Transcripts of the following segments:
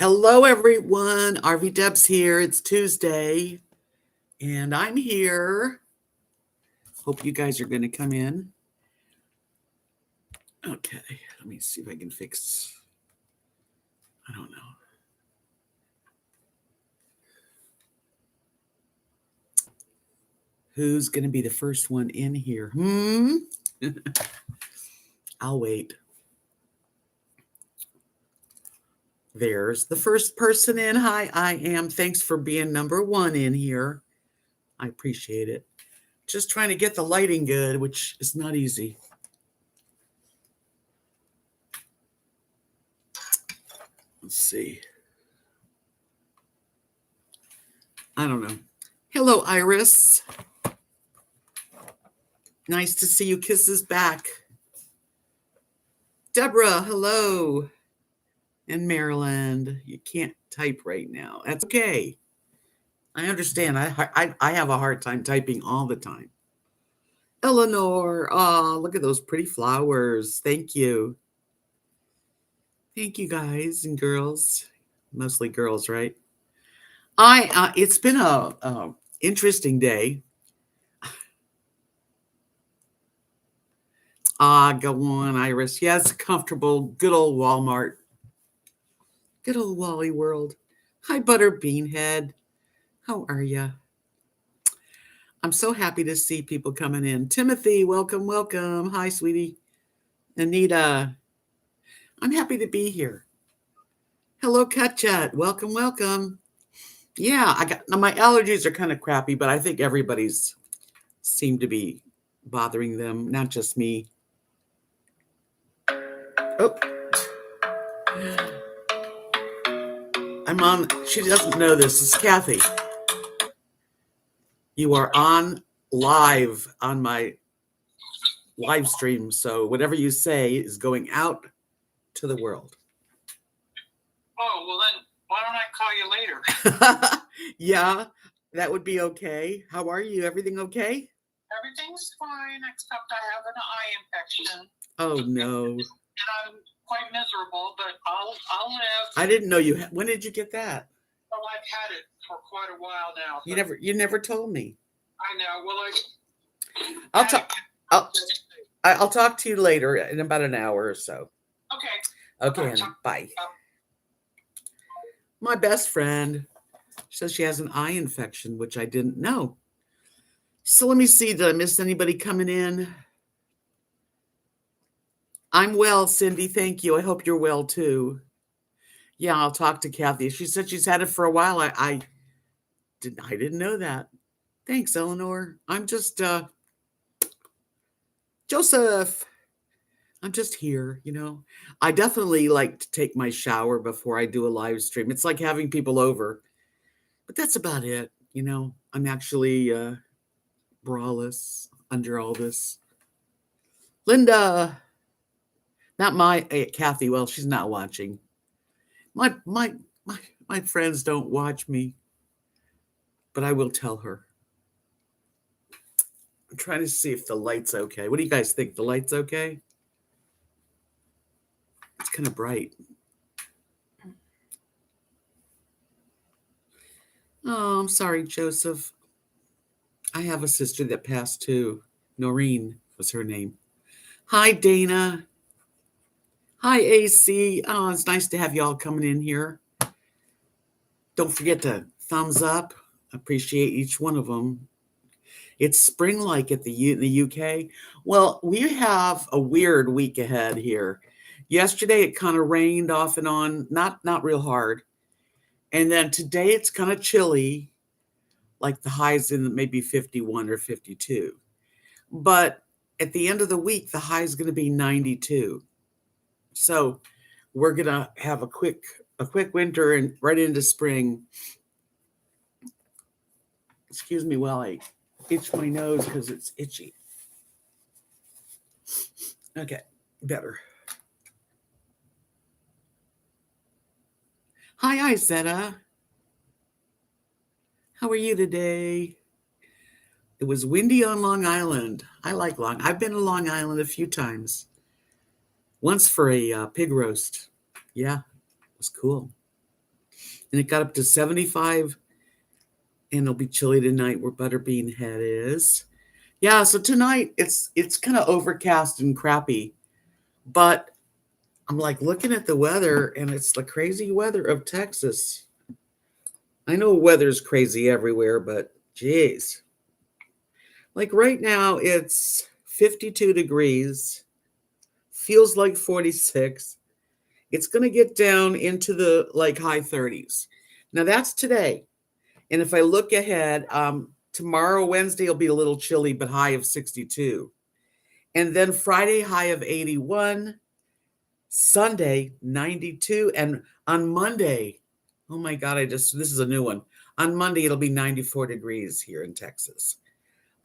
Hello, everyone. RVDebs here. It's Tuesday, and I'm here. Hope you guys are going to come in. Okay, let me see if I can fix. I don't know. Who's going to be the first one in here? I'll wait. There's the first person in. Hi, I am. Thanks for being number one in here. I appreciate it. Just trying to get the lighting good, which is not easy. Let's see. I don't know. Hello, Iris. Nice to see you. Kisses back. Deborah, hello. And Maryland, you can't type right now. That's okay. I understand. I have a hard time typing all the time. Eleanor, oh, look at those pretty flowers. Thank you. Thank you, guys and girls. Mostly girls, right? It's been a interesting day. Go on, Iris. Yes, comfortable. Good old Walmart. Good old Wally World. Hi, Butter Beanhead. How are you? I'm so happy to see people coming in. Timothy, welcome, welcome. Hi, sweetie. Anita, I'm happy to be here. Hello, Cutchat. Welcome, welcome. Yeah, my allergies are kind of crappy, but I think everybody's seem to be bothering them, not just me. Oh. I'm on, she doesn't know this. It's Kathy. You are on live on my live stream, so whatever you say is going out to the world. Oh, well then, why don't I call you later? Yeah, that would be okay. How are you? Everything okay? Everything's fine, except I have an eye infection. Oh, no. And I'm quite miserable, but I'll live. I didn't know you had. When did you get that? Oh, I've had it for quite a while now. You never told me. I know. Well, I'll talk to you later in about an hour or so. Okay. Okay, bye. My best friend says she has an eye infection, which I didn't know. So let me see. Did I miss anybody coming in? I'm well, Cindy. Thank you. I hope you're well too. Yeah, I'll talk to Kathy. She said she's had it for a while. I didn't know that. Thanks, Eleanor. I'm just Joseph. I'm just here, I definitely like to take my shower before I do a live stream. It's like having people over. But that's about it, I'm actually braless under all this. Linda. Not my Kathy. Well, she's not watching. My friends don't watch me, but I will tell her. I'm trying to see if the light's okay. What do you guys think? The light's okay? It's kind of bright. Oh, I'm sorry, Joseph. I have a sister that passed too. Noreen was her name. Hi, Dana. Hi, AC. Oh, it's nice to have y'all coming in here. Don't forget to thumbs up. Appreciate each one of them. It's spring-like in the UK. Well, we have a weird week ahead here. Yesterday, it kind of rained off and on, not real hard. And then today, it's kind of chilly, like the highs in maybe 51 or 52. But at the end of the week, the high is going to be 92. So we're going to have a quick winter and right into spring. Excuse me while I itch my nose because it's itchy. Okay, better. Hi, Izetta. How are you today? It was windy on Long Island. I like I've been to Long Island a few times. Once for a pig roast. Yeah, it was cool. and it got up to 75, and it'll be chilly tonight where Butterbean Head is. Yeah, so tonight it's kind of overcast and crappy, but I'm like looking at the weather, and it's the crazy weather of Texas. I know weather's crazy everywhere, but geez. Like right now, it's 52 degrees, feels like 46. It's going to get down into the like high 30s. Now that's today. And if I look ahead, tomorrow, Wednesday will be a little chilly, but high of 62. And then Friday, high of 81. Sunday, 92. And on Monday, oh my God, this is a new one. On Monday, it'll be 94 degrees here in Texas.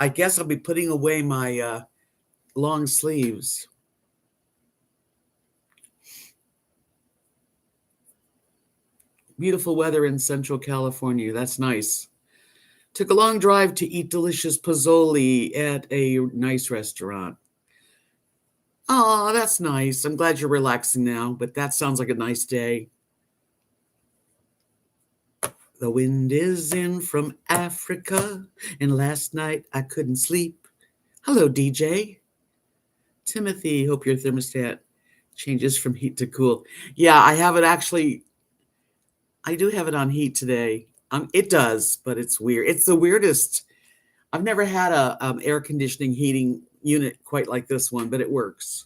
I guess I'll be putting away my long sleeves. Beautiful weather in Central California. That's nice. Took a long drive to eat delicious pozole at a nice restaurant. Oh, that's nice. I'm glad you're relaxing now, but that sounds like a nice day. The wind is in from Africa, and last night I couldn't sleep. Hello, DJ. Timothy, hope your thermostat changes from heat to cool. Yeah, I have it actually. I do have it on heat today. It does, but it's weird. It's the weirdest. I've never had a air conditioning heating unit quite like this one, but it works.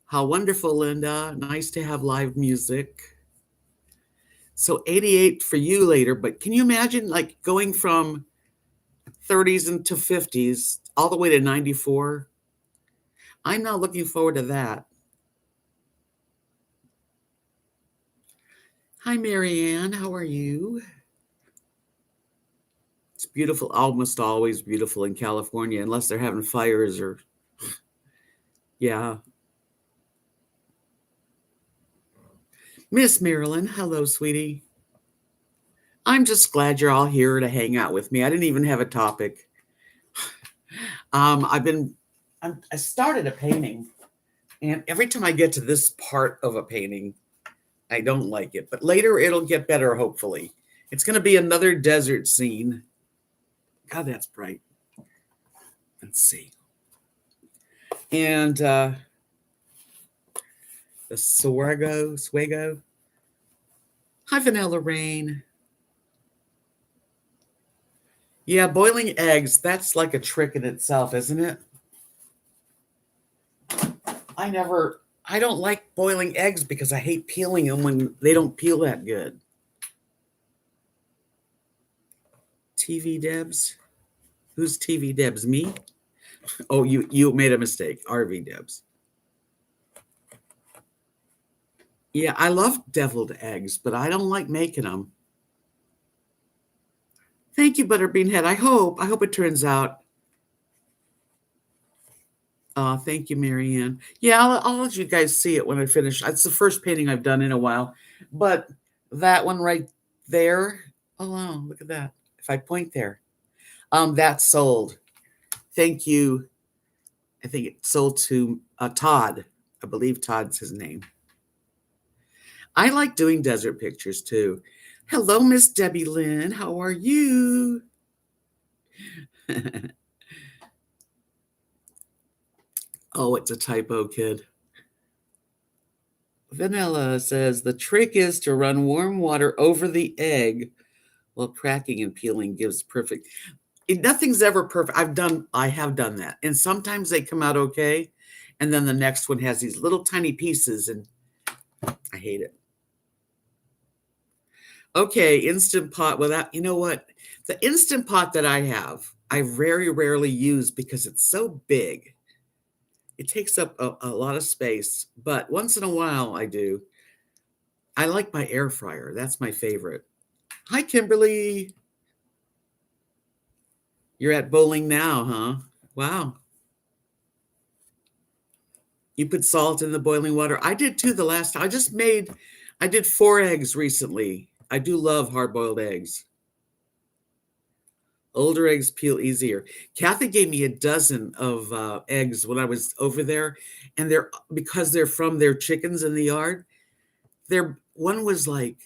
How wonderful, Linda. Nice to have live music. So 88 for you later, but can you imagine like going from 30s into 50s all the way to 94? I'm not looking forward to that. Hi, Marianne. How are you? It's beautiful, almost always beautiful in California, unless they're having fires or, yeah. Miss Marilyn, hello, sweetie. I'm just glad you're all here to hang out with me. I didn't even have a topic. I started a painting, and every time I get to this part of a painting, I don't like it, but later it'll get better, hopefully. It's going to be another desert scene. God, that's bright. Let's see. And the Swego. Hi, Vanilla Rain. Yeah, boiling eggs, that's like a trick in itself, isn't it? I don't like boiling eggs because I hate peeling them when they don't peel that good. TV Debs? Who's TV Debs? Me? Oh, you made a mistake. RVDebs. Yeah, I love deviled eggs, but I don't like making them. Thank you, Butterbean Head. I hope it turns out. Thank you, Marianne. Yeah, I'll let you guys see it when I finish. It's the first painting I've done in a while, but that one right there. Oh, wow, look at that. If I point there, that's sold. Thank you. I think it sold to Todd. I believe Todd's his name. I like doing desert pictures too. Hello, Miss Debbie Lynn. How are you? Oh, it's a typo, kid. Vanilla says the trick is to run warm water over the egg while cracking and peeling gives perfect. Nothing's ever perfect. I have done that. And sometimes they come out okay. And then the next one has these little tiny pieces and I hate it. Okay, Instant Pot. Well, you know what? The Instant Pot that I have, I very rarely use because it's so big. It takes up a lot of space, but once in a while I do. I like my air fryer. That's my favorite. Hi, Kimberly. You're at bowling now, huh? Wow. You put salt in the boiling water. I did too the last time. I did 4 eggs recently. I do love hard-boiled eggs. Older eggs peel easier. Kathy gave me a dozen of eggs when I was over there, and they're because they're from their chickens in the yard. Their one was like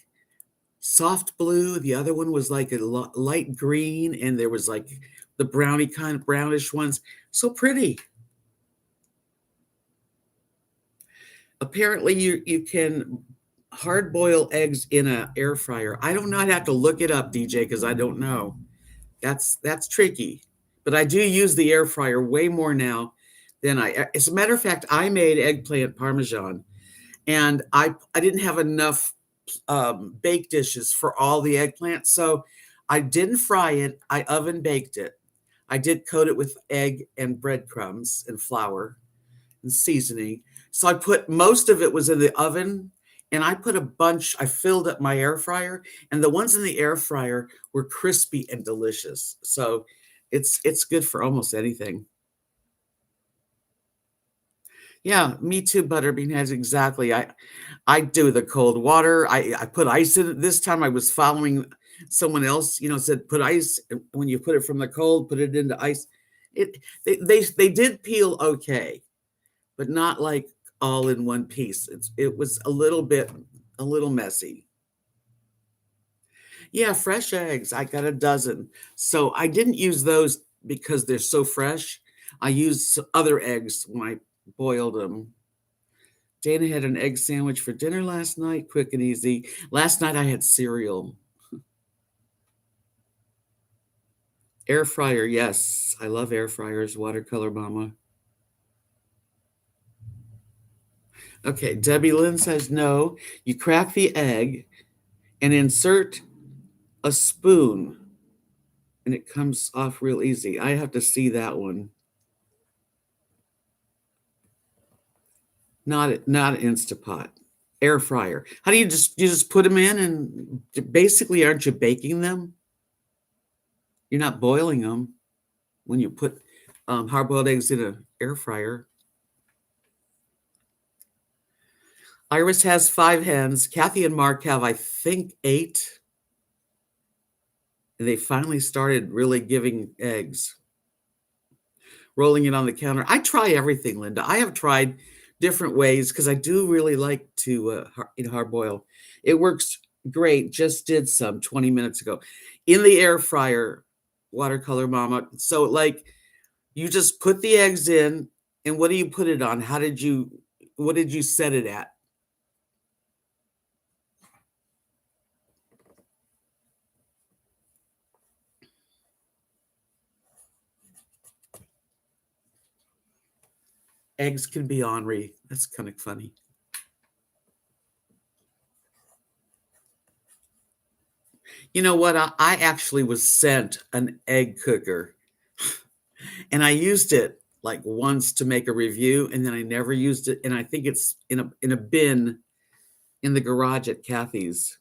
soft blue, the other one was like a light green, and there was like the brownie kind of brownish ones. So pretty. Apparently, you can hard boil eggs in an air fryer. I don't know. I'd have to look it up, DJ, because I don't know. That's tricky. But I do use the air fryer way more now than as a matter of fact, I made eggplant parmesan, and I didn't have enough bake dishes for all the eggplant, so I didn't fry it. I oven baked it. I did coat it with egg and breadcrumbs and flour and seasoning. So I put most of it was in the oven, and I put a bunch. I filled up my air fryer, and the ones in the air fryer were crispy and delicious. So it's good for almost anything. Yeah, me too, Butterbean has exactly. I do the cold water. I put ice in it. This time I was following someone else, said put ice when you put it from the cold, put it into ice. It they did peel okay, but not like all in one piece. It was a little messy. Yeah, fresh eggs. I got a dozen. So I didn't use those because they're so fresh. I used other eggs when I boiled them. Dana had an egg sandwich for dinner last night, quick and easy. Last night I had cereal. Air fryer, yes. I love air fryers, watercolor mama. Okay, Debbie Lynn says no. You crack the egg and insert a spoon, and it comes off real easy. I have to see that one. Not Instapot. Air fryer. How do you just put them in, and basically aren't you baking them? You're not boiling them when you put hard-boiled eggs in an air fryer. Iris has 5 hens. Kathy and Mark have, I think, 8. And they finally started really giving eggs. Rolling it on the counter. I try everything, Linda. I have tried different ways because I do really like to hard boil. It works great. Just did some 20 minutes ago in the air fryer, watercolor mama. So like you just put the eggs in, and what do you put it on? What did you set it at? Eggs can be ornery. That's kind of funny. You know what? I actually was sent an egg cooker, and I used it like once to make a review, and then I never used it. And I think it's in a bin in the garage at Kathy's.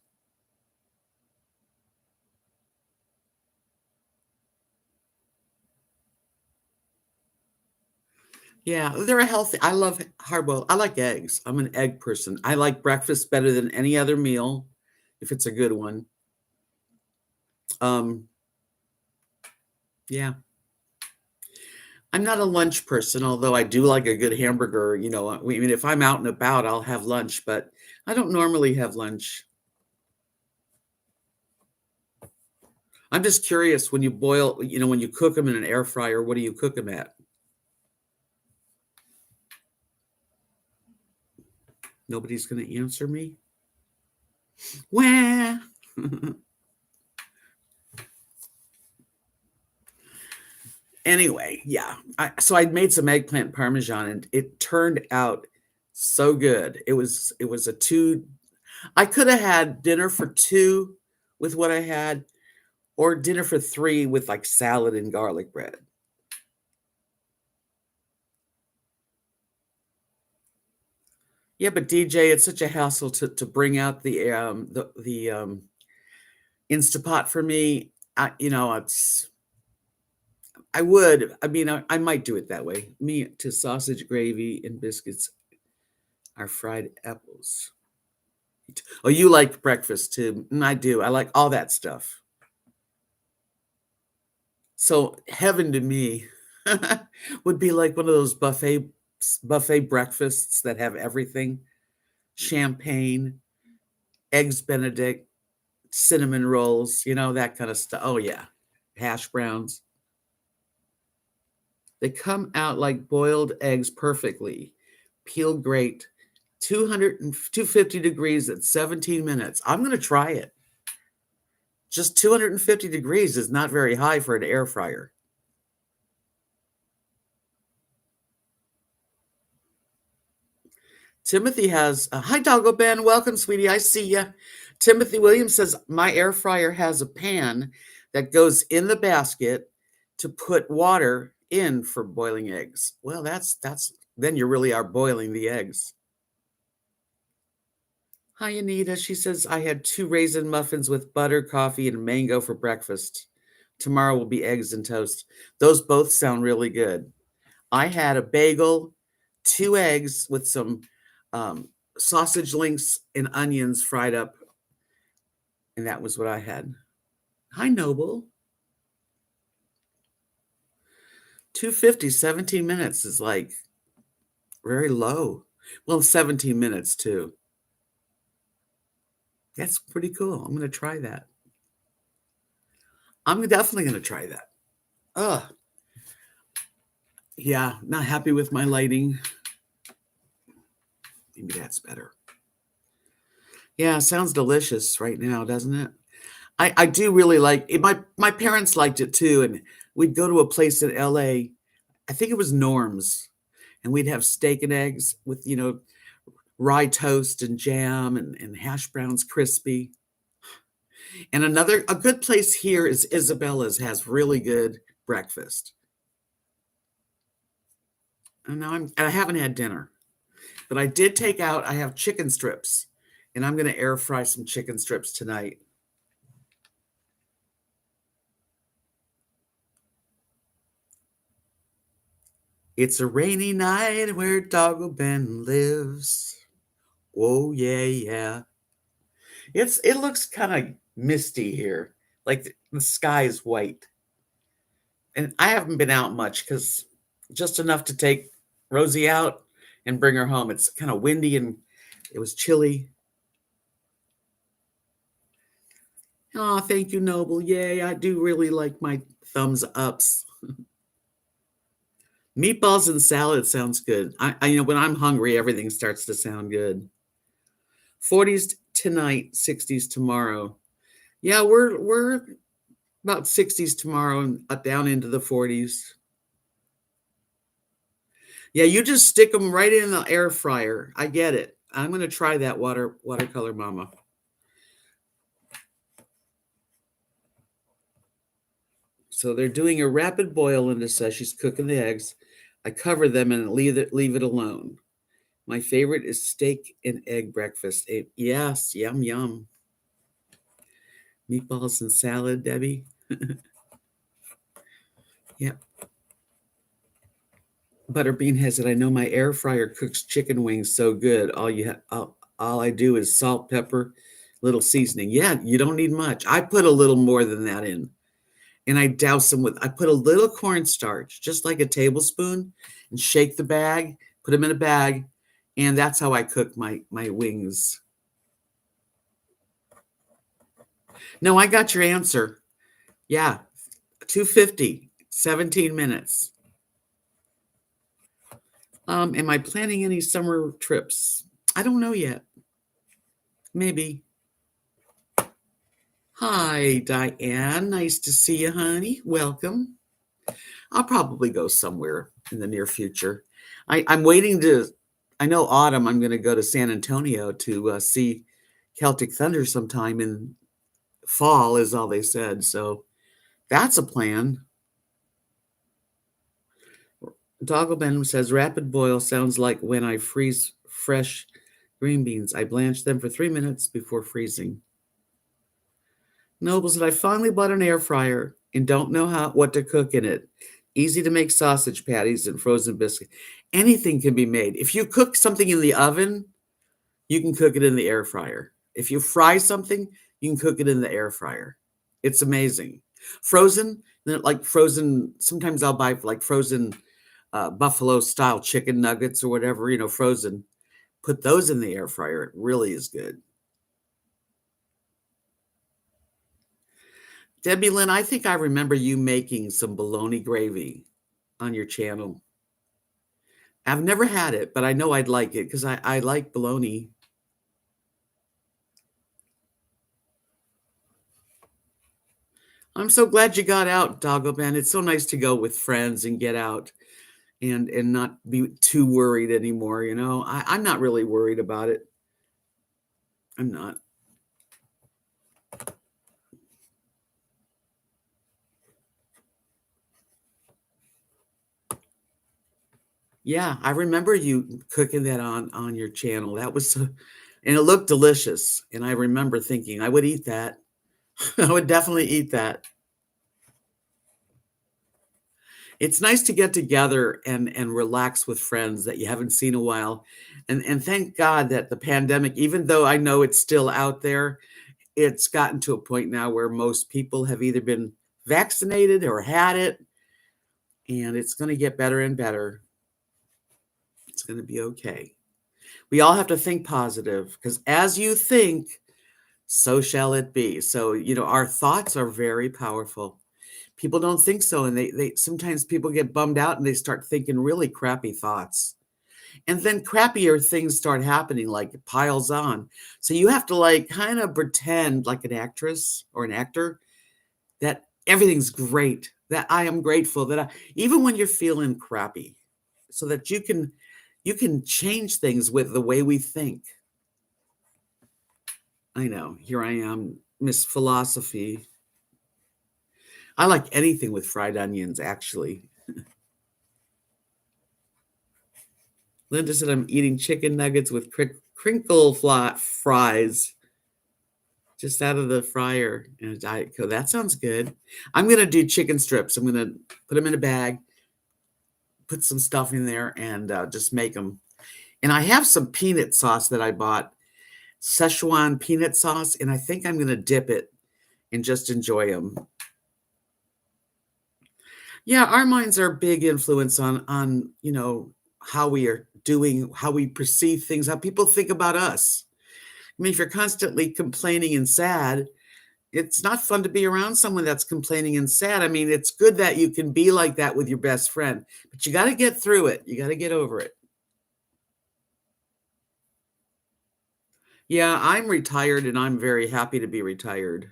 Yeah, they're a healthy. I love hard boiled. I like eggs. I'm an egg person. I like breakfast better than any other meal, if it's a good one. Um, yeah. I'm not a lunch person, although I do like a good hamburger. I mean, if I'm out and about, I'll have lunch, but I don't normally have lunch. I'm just curious when you boil, when you cook them in an air fryer, what do you cook them at? Nobody's going to answer me. Wah. Anyway, yeah. So I made some eggplant parmesan, and it turned out so good. It was a 2. I could have had dinner for 2 with what I had, or dinner for 3 with like salad and garlic bread. Yeah, but DJ, it's such a hassle to bring out the Instapot for me. I mean, I might do it that way. Me to sausage, gravy, and biscuits are fried apples. Oh, you like breakfast too? I do. I like all that stuff. So heaven to me would be like one of those buffet breakfasts that have everything: champagne, eggs Benedict, cinnamon rolls, that kind of stuff. Oh yeah, hash browns. They come out like boiled eggs perfectly, peel great, 250 degrees at 17 minutes. I'm going to try it. Just 250 degrees is not very high for an air fryer. Timothy has, hi, Doggo Ben. Welcome, sweetie. I see you. Timothy Williams says, my air fryer has a pan that goes in the basket to put water in for boiling eggs. Well, then you really are boiling the eggs. Hi, Anita. She says, I had 2 raisin muffins with butter, coffee, and mango for breakfast. Tomorrow will be eggs and toast. Those both sound really good. I had a bagel, 2 eggs with some sausage links and onions fried up. And that was what I had. Hi, Noble. 250, 17 minutes is like very low. Well, 17 minutes too. That's pretty cool. I'm going to try that. I'm definitely going to try that. Ugh. Yeah, not happy with my lighting. Maybe that's better. Yeah, sounds delicious right now, doesn't it? I do really like it. My parents liked it too, and we'd go to a place in LA. I think it was Norm's, and we'd have steak and eggs with rye toast and jam and hash browns crispy. And a good place here is Isabella's, has really good breakfast. And I haven't had dinner, but I did take out. I have chicken strips, and I'm going to air fry some chicken strips tonight. It's a rainy night where Doggo Ben lives. Oh yeah, yeah. It looks kind of misty here, like the sky is white. And I haven't been out much because just enough to take Rosie out and bring her home. It's kind of windy and it was chilly. Oh, thank you, Noble. Yay, I do really like my thumbs ups. Meatballs and salad sounds good. When I'm hungry, everything starts to sound good. 40s tonight, 60s tomorrow. Yeah, we're about 60s tomorrow and down into the 40s. Yeah, you just stick them right in the air fryer. I get it. I'm going to try that watercolor mama. So they're doing a rapid boil, Linda says. She's cooking the eggs. I cover them and leave it alone. My favorite is steak and egg breakfast. Yes, yum, yum. Meatballs and salad, Debbie. Yep. Butterbean has it. I know my air fryer cooks chicken wings so good. All I do is salt, pepper, little seasoning. Yeah, you don't need much. I put a little more than that in. And I douse them I put a little cornstarch, just like a tablespoon, and shake the bag, put them in a bag, and that's how I cook my wings. No, I got your answer. Yeah, 250, 17 minutes. Am I planning any summer trips? I don't know yet. Maybe. Hi, Diane. Nice to see you, honey. Welcome. I'll probably go somewhere in the near future. I'm waiting I know autumn, I'm going to go to San Antonio to see Celtic Thunder sometime in fall, is all they said. So that's a plan. Doggleben says, rapid boil sounds like when I freeze fresh green beans. I blanch them for 3 minutes before freezing. Noble said, I finally bought an air fryer and don't know what to cook in it. Easy to make sausage patties and frozen biscuits. Anything can be made. If you cook something in the oven, you can cook it in the air fryer. If you fry something, you can cook it in the air fryer. It's amazing. Frozen, They're like frozen. Sometimes I'll buy like frozen buffalo style chicken nuggets or whatever, frozen. Put those in the air fryer. It really is good. Debbie Lynn, I think I remember you making some bologna gravy on your channel. I've never had it, but I know I'd like it because I like bologna. I'm so glad you got out, Doggo Man. It's so nice to go with friends and get out and not be too worried anymore. I'm not really worried about it. I'm not. Yeah, I remember you cooking that on your channel. That was, and it looked delicious. And I remember thinking I would eat that. I would definitely eat that. It's nice to get together and relax with friends that you haven't seen a while. And thank God that the pandemic, even though I know it's still out there, it's gotten to a point now where most people have either been vaccinated or had it, and it's going to get better and better. It's going to be okay. We all have to think positive because as you think, so shall it be. So, our thoughts are very powerful. People don't think so. And they sometimes people get bummed out and they start thinking really crappy thoughts. And then crappier things start happening, like it piles on. So you have to like kind of pretend like an actress or an actor that everything's great, that I am grateful, even when you're feeling crappy, so that you can change things with the way we think. I know, here I am, Miss Philosophy. I like anything with fried onions, actually. Linda said I'm eating chicken nuggets with crinkle fries just out of the fryer and a Diet Coke. That sounds good. I'm going to do chicken strips. I'm going to put them in a bag, put some stuff in there, and just make them. And I have some peanut sauce that I bought, Szechuan peanut sauce, and I think I'm going to dip it and just enjoy them. Yeah, our minds are a big influence on how we are doing, how we perceive things, how people think about us. I mean, if you're constantly complaining and sad, it's not fun to be around someone that's complaining and sad. I mean, it's good that you can be like that with your best friend, but you got to get through it. You got to get over it. Yeah, I'm retired and I'm very happy to be retired.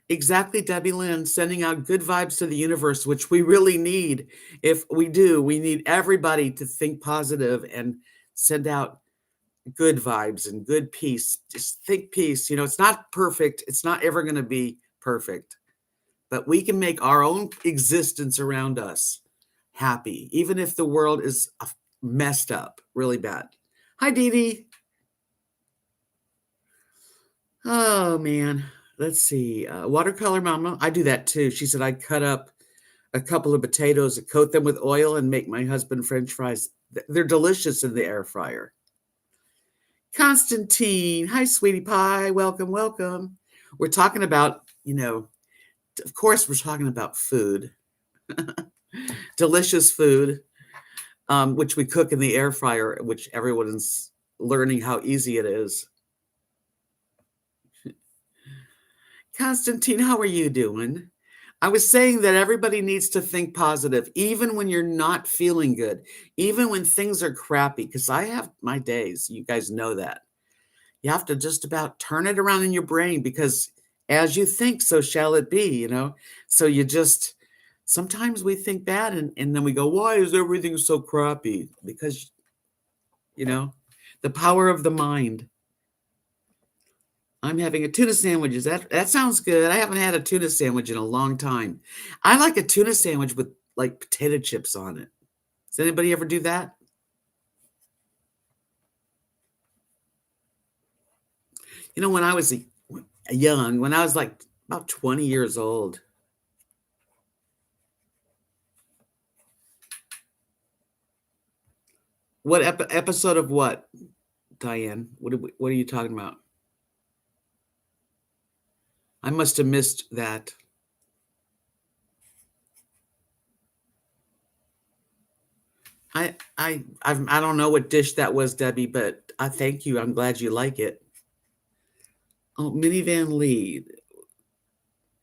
Exactly, Debbie Lynn, sending out good vibes to the universe, which we really need. If we do, we need everybody to think positive and send out good vibes and good peace. Just think peace. It's not perfect. It's not ever going to be perfect, but we can make our own existence around us happy, even if the world is messed up really bad. Hi, Dee Dee. Oh, man. Let's see. Watercolor Mama. I do that too. She said I cut up a couple of potatoes, coat them with oil, and make my husband French fries. They're delicious in the air fryer. Constantine. Hi, sweetie pie. Welcome, welcome. We're talking about, of course, we're talking about food. Delicious food, which we cook in the air fryer, which everyone's learning how easy it is. Constantine, how are you doing? I was saying that everybody needs to think positive, even when you're not feeling good, even when things are crappy, because I have my days. You guys know that. You have to just about turn it around in your brain because as you think, so shall it be, So sometimes we think bad and then we go, why is everything so crappy? Because, the power of the mind. I'm having a tuna sandwich. That sounds good. I haven't had a tuna sandwich in a long time. I like a tuna sandwich with like potato chips on it. Does anybody ever do that? When I was young, when I was like about 20 years old. What episode of what, Diane? What are you talking about? I must have missed that. I don't know what dish that was, Debbie, but I thank you. I'm glad you like it. Oh, Minivan Lee.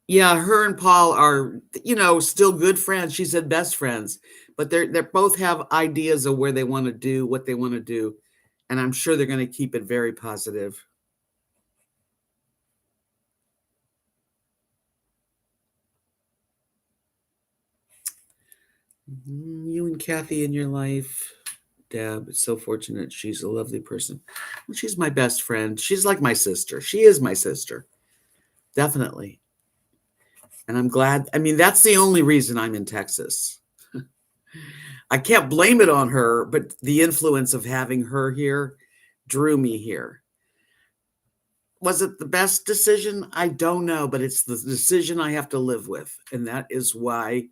Yeah, her and Paul are, still good friends. She said best friends, but they both have ideas of where they want to do what they want to do, and I'm sure they're going to keep it very positive. You and Kathy in your life, Deb. It's so fortunate. She's a lovely person. Well, she's my best friend. She's like my sister. She is my sister, definitely. And I'm glad. I mean, that's the only reason I'm in Texas. I can't blame it on her, but the influence of having her here drew me here. Was it the best decision? I don't know, but it's the decision I have to live with. And that is why,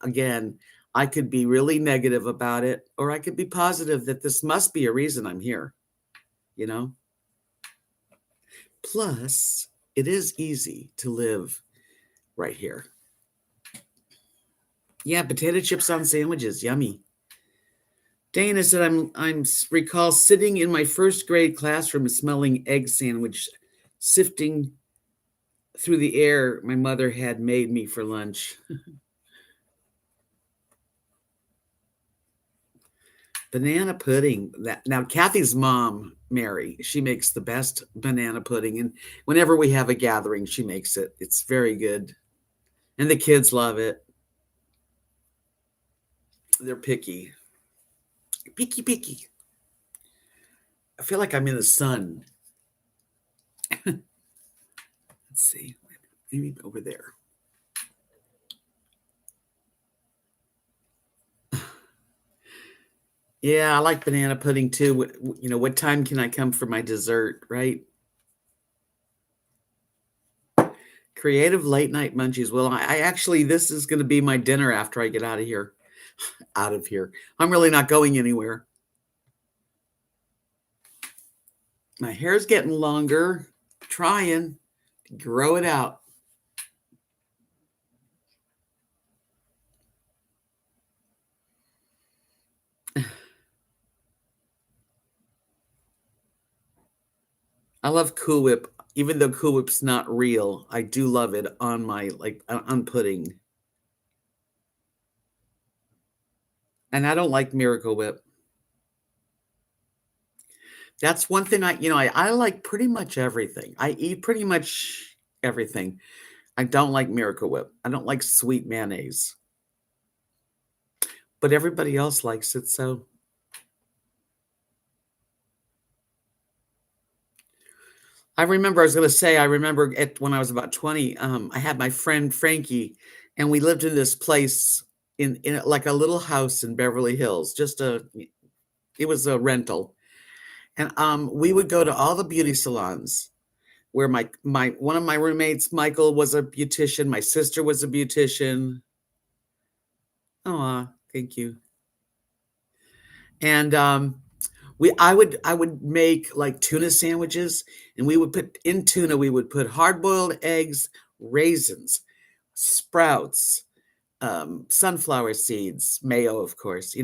again, I could be really negative about it, or I could be positive that this must be a reason I'm here, you know? Plus, it is easy to live right here. Yeah, potato chips on sandwiches, yummy. Dana said, I'm recall sitting in my first grade classroom smelling egg sandwich, sifting through the air my mother had made me for lunch. Banana pudding. Now, Kathy's mom, Mary, she makes the best banana pudding. And whenever we have a gathering, she makes it. It's very good. And the kids love it. They're picky. Picky. I feel like I'm in the sun. Let's see. Maybe over there. Yeah, I like banana pudding too. What time can I come for my dessert, right? Creative late night munchies. Well, I actually, this is going to be my dinner after I get out of here. I'm really not going anywhere. My hair's getting longer. Trying to grow it out. I love Cool Whip. Even though Cool Whip's not real, I do love it on my, on pudding. And I don't like Miracle Whip. That's one thing I like pretty much everything. I eat pretty much everything. I don't like Miracle Whip. I don't like sweet mayonnaise. But everybody else likes it, so. I remember when I was about 20, I had my friend Frankie, and we lived in this place in like a little house in Beverly Hills. It was a rental. And we would go to all the beauty salons where one of my roommates, Michael, was a beautician. My sister was a beautician. Oh, thank you. And I would make like tuna sandwiches, and we would put hard-boiled eggs, raisins, sprouts, sunflower seeds, mayo, of course,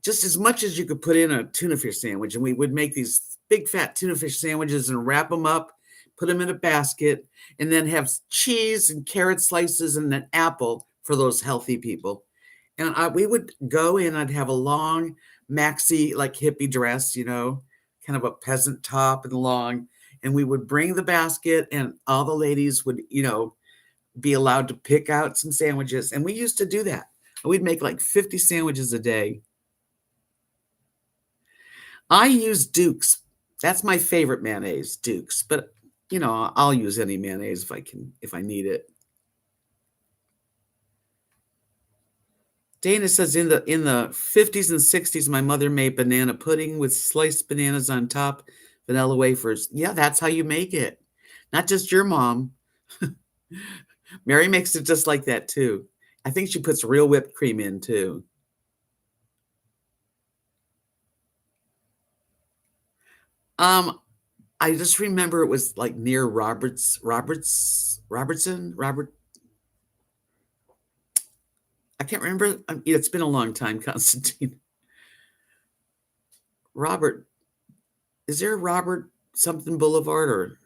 just as much as you could put in a tuna fish sandwich. And we would make these big fat tuna fish sandwiches and wrap them up, put them in a basket, and then have cheese and carrot slices and an apple for those healthy people. And we would go in, I'd have a long maxi, like hippie dress, kind of a peasant top and long. And we would bring the basket, and all the ladies would, be allowed to pick out some sandwiches. And we used to do that. We'd make like 50 sandwiches a day. I use Duke's. That's my favorite mayonnaise, Duke's. But, I'll use any mayonnaise if I need it. Dana says in the 50s and 60s, my mother made banana pudding with sliced bananas on top, vanilla wafers. Yeah, that's how you make it. Not just your mom. Mary makes it just like that too. I think she puts real whipped cream in too. I just remember it was like near Robertson, Robert. I can't remember. It's been a long time, Constantine. Robert, is there a Robert something Boulevard or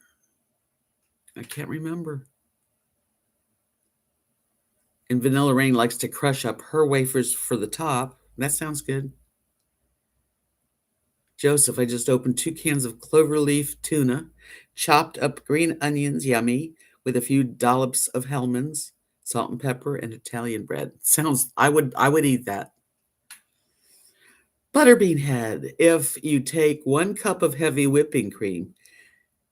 I can't remember. And Vanilla Rain likes to crush up her wafers for the top. That sounds good. Joseph, I just opened 2 cans of cloverleaf tuna, chopped up green onions, yummy, with a few dollops of Hellman's, salt and pepper, and Italian bread. Sounds I would eat that. Butterbean head. If you take 1 cup of heavy whipping cream,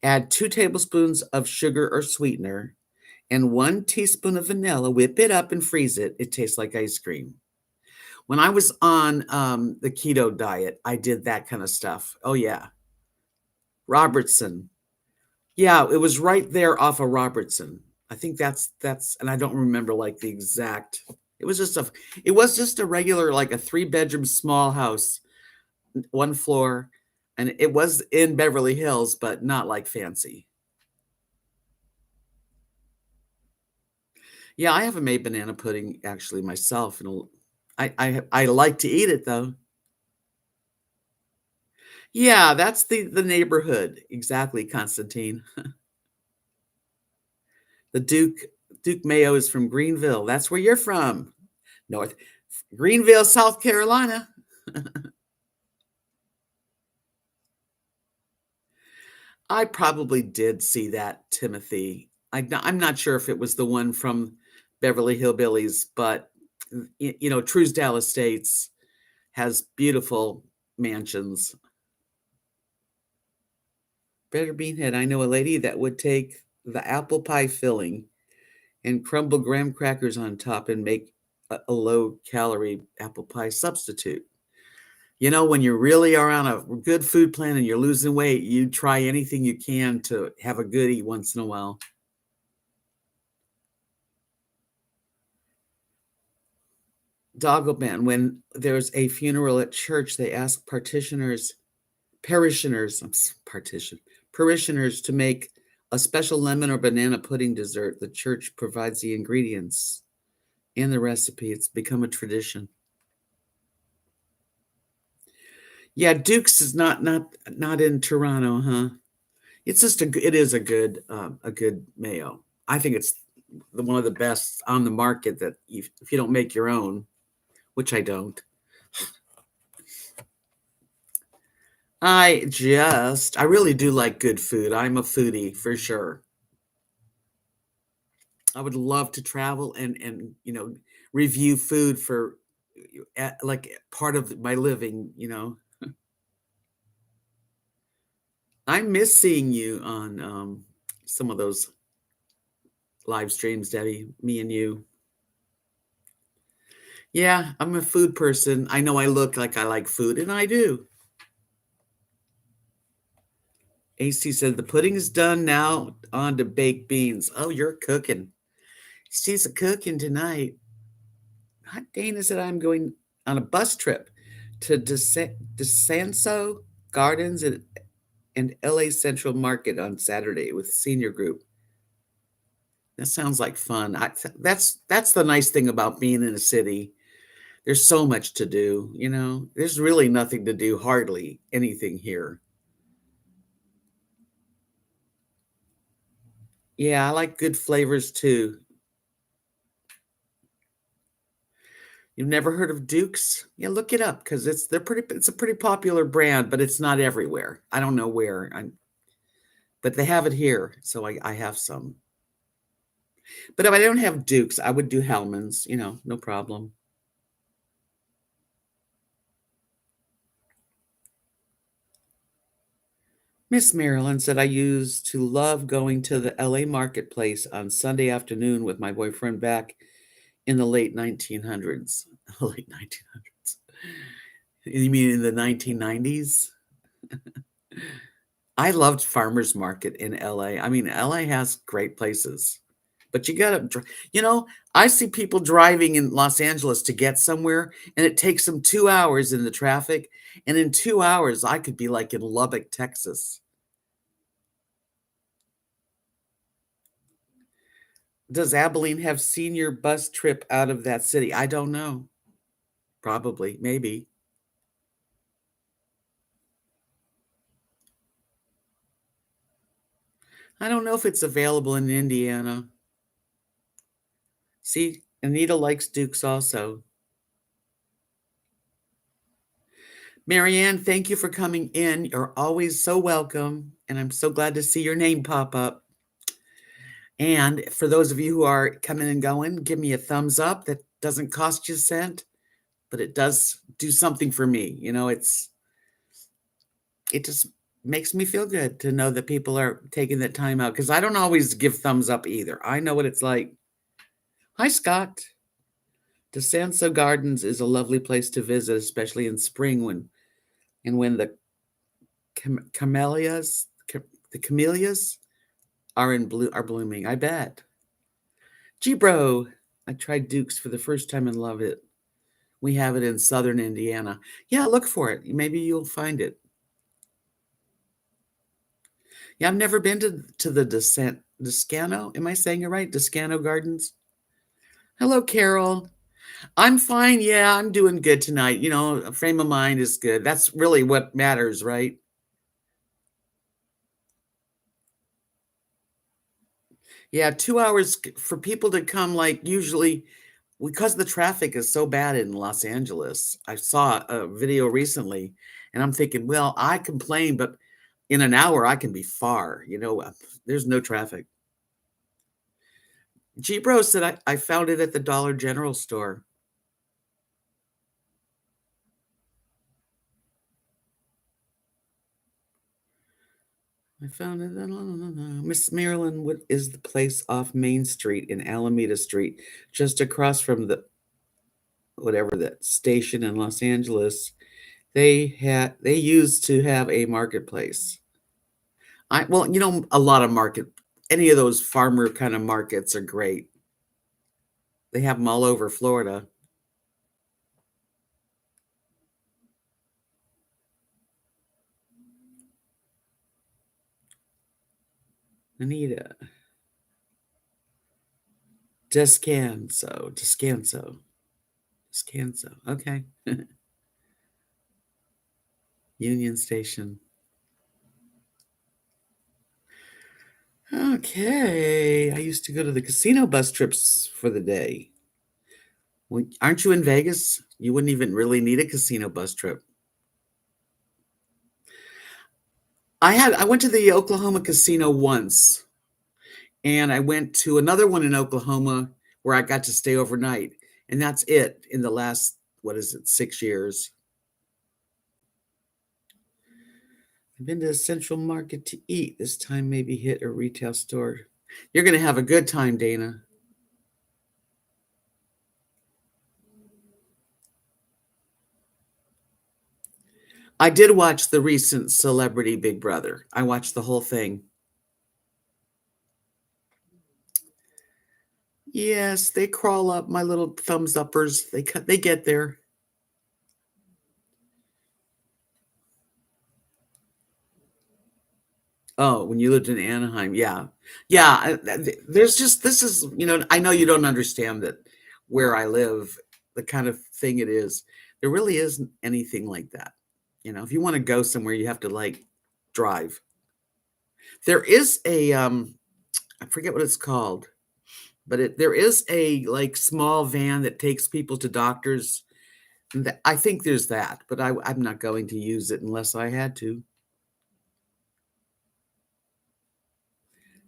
add 2 tablespoons of sugar or sweetener, and 1 teaspoon of vanilla, whip it up and freeze it. It tastes like ice cream. When I was on the keto diet, I did that kind of stuff. Oh, yeah. Robertson. Yeah, it was right there off of Robertson. I think that's, and I don't remember like the exact. It was just a regular like a 3-bedroom small house, 1 floor, and it was in Beverly Hills, but not like fancy. Yeah, I haven't made banana pudding actually myself, and I like to eat it though. Yeah, that's the neighborhood exactly, Constantine. The Duke Mayo is from Greenville. That's where you're from. North Greenville, South Carolina. I probably did see that, Timothy. I'm not sure if it was the one from Beverly Hillbillies, but Truesdale Estates has beautiful mansions. Better Beanhead, I know a lady that would take the apple pie filling and crumble graham crackers on top and make a low calorie apple pie substitute. When you really are on a good food plan and you're losing weight, you try anything you can to have a goodie once in a while. Doggle when there's a funeral at church, they ask parishioners to make a special lemon or banana pudding dessert. The church provides the ingredients and the recipe. It's become a tradition. Yeah, Duke's is not in Toronto, huh? It is a good mayo. I think it's one of the best on the market that if you don't make your own, which I don't. I really do like good food. I'm a foodie for sure. I would love to travel and review food for like part of my living. I miss seeing you on some of those live streams, Debbie, me and you. Yeah, I'm a food person. I know I look like I like food, and I do. AC said the pudding is done now. On to baked beans. Oh, you're cooking. She's a cooking tonight. Dana said I'm going on a bus trip to DeSanso Gardens and LA Central Market on Saturday with senior group. That sounds like fun. That's the nice thing about being in a city. There's so much to do, There's really nothing to do, hardly anything here. Yeah, I like good flavors too. You've never heard of Duke's? Yeah, look it up because it's a pretty popular brand, but it's not everywhere. I don't know where. But they have it here, so I have some. But if I don't have Duke's, I would do Hellman's, no problem. Miss Marilyn said I used to love going to the LA marketplace on Sunday afternoon with my boyfriend back in the late 1900s. Late 1900s. You mean in the 1990s? I loved farmers market in LA. I mean, LA has great places. But you got to, I see people driving in Los Angeles to get somewhere, and it takes them 2 hours in the traffic. And in 2 hours, I could be like in Lubbock, Texas. Does Abilene have senior bus trip out of that city? I don't know. Probably, maybe. I don't know if it's available in Indiana. See, Anita likes Dukes also. Marianne, thank you for coming in. You're always so welcome, and I'm so glad to see your name pop up. And for those of you who are coming and going, give me a thumbs up. That doesn't cost you a cent, but it does do something for me. It just makes me feel good to know that people are taking that time out, because I don't always give thumbs up either. I know what it's like. Hi, Scott. DeSanso Gardens is a lovely place to visit, especially in spring when the camellias are blooming. I bet. G-Bro, I tried Duke's for the first time and love it. We have it in southern Indiana. Yeah, look for it. Maybe you'll find it. Yeah, I've never been to the Descano. Am I saying it right? Descano Gardens. Hello, Carol. I'm fine. Yeah, I'm doing good tonight. A frame of mind is good. That's really what matters, right? Yeah, 2 hours for people to come, like usually, because the traffic is so bad in Los Angeles. I saw a video recently and I'm thinking, well, I complain, but in an hour I can be far. There's no traffic. G-Bro said I found it at the Dollar General store. I found it. Miss Marilyn, what is the place off Main Street in Alameda Street, just across from the whatever that station in Los Angeles? They used to have a marketplace. A lot of any of those farmer kind of markets are great. They have them all over Florida. Anita. Descanso. Okay. Union Station. Okay. I used to go to the casino bus trips for the day. Well, aren't you in Vegas? You wouldn't even really need a casino bus trip. I went to the Oklahoma casino once, and I went to another one in Oklahoma where I got to stay overnight, and that's it in the last, 6 years. I've been to the Central Market to eat. This time maybe hit a retail store. You're going to have a good time, Dana. I did watch the recent Celebrity Big Brother. I watched the whole thing. Yes, they crawl up, my little thumbs uppers. They get there. Oh, when you lived in Anaheim, yeah. Yeah, there's just this is, I know you don't understand that where I live, the kind of thing it is. There really isn't anything like that. If you want to go somewhere, you have to like drive. There is I forget what it's called, but there is a like small van that takes people to doctors. I think there's that, but I'm not going to use it unless I had to.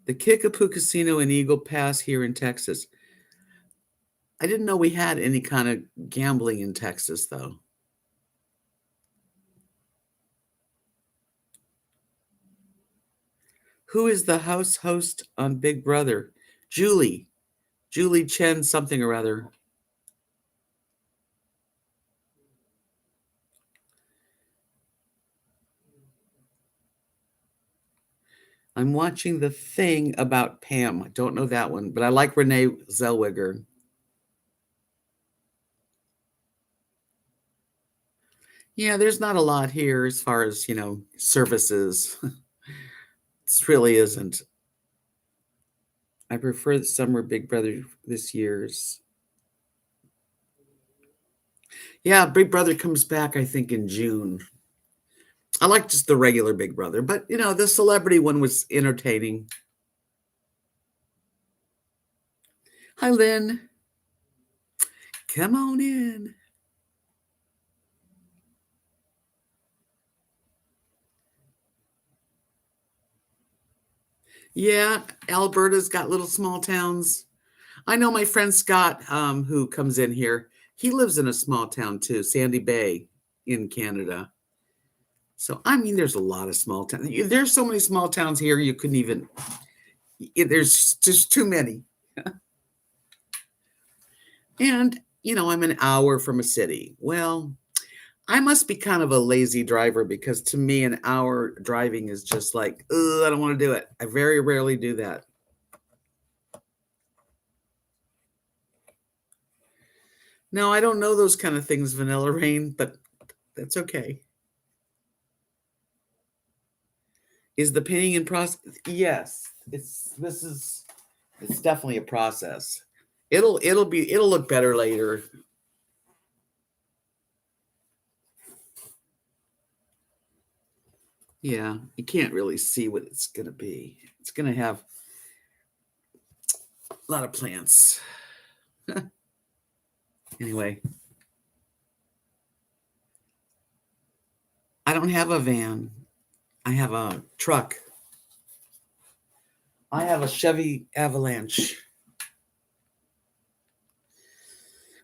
The Kickapoo Casino in Eagle Pass here in Texas. I didn't know we had any kind of gambling in Texas, though. Who is the house host on Big Brother? Julie Chen something or other. I'm watching the thing about Pam. I don't know that one, but I like Renee Zellweger. Yeah, there's not a lot here as far as, services. This really isn't. I prefer the summer Big Brother this year's. Yeah, Big Brother comes back, I think, in June. I like just the regular Big Brother, but the celebrity one was entertaining. Hi, Lynn. Come on in. Yeah, Alberta's got little small towns. I know my friend Scott, who comes in here. He lives in a small town too, Sandy Bay in Canada. So, I mean, there's a lot of small towns. There's so many small towns here, you couldn't even, there's just too many. And, I'm an hour from a city. Well, I must be kind of a lazy driver because to me, an hour driving is just like, ugh, I don't want to do it. I very rarely do that. No, I don't know those kind of things, Vanilla Rain, but that's okay. Is the painting in process? Yes, it's definitely a process. It'll look better later. Yeah, you can't really see what it's gonna be. It's gonna have a lot of plants. Anyway, I don't have a van. I have a truck. I have a Chevy Avalanche.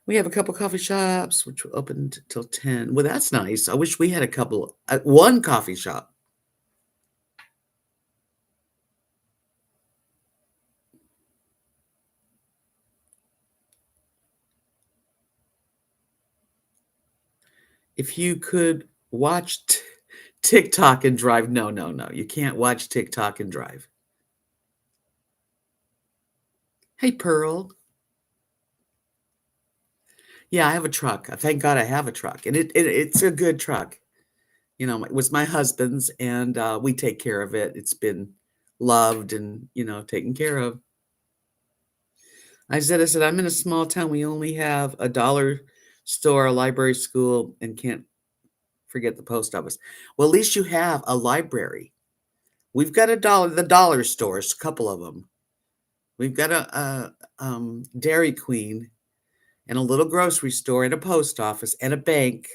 We have a couple coffee shops, which were open till 10. Well, that's nice. I wish we had a couple, one coffee shop. If you could watch TikTok and drive, no. You can't watch TikTok and drive. Hey, Pearl. Yeah, I have a truck. Thank God I have a truck, and it's a good truck. It was my husband's, and we take care of it. It's been loved and taken care of. I said, I'm in a small town. We only have a dollar store, a library, school, and can't forget the post office. Well, at least you have a library. We've got the dollar stores, a couple of them. We've got a Dairy Queen and a little grocery store and a post office and a bank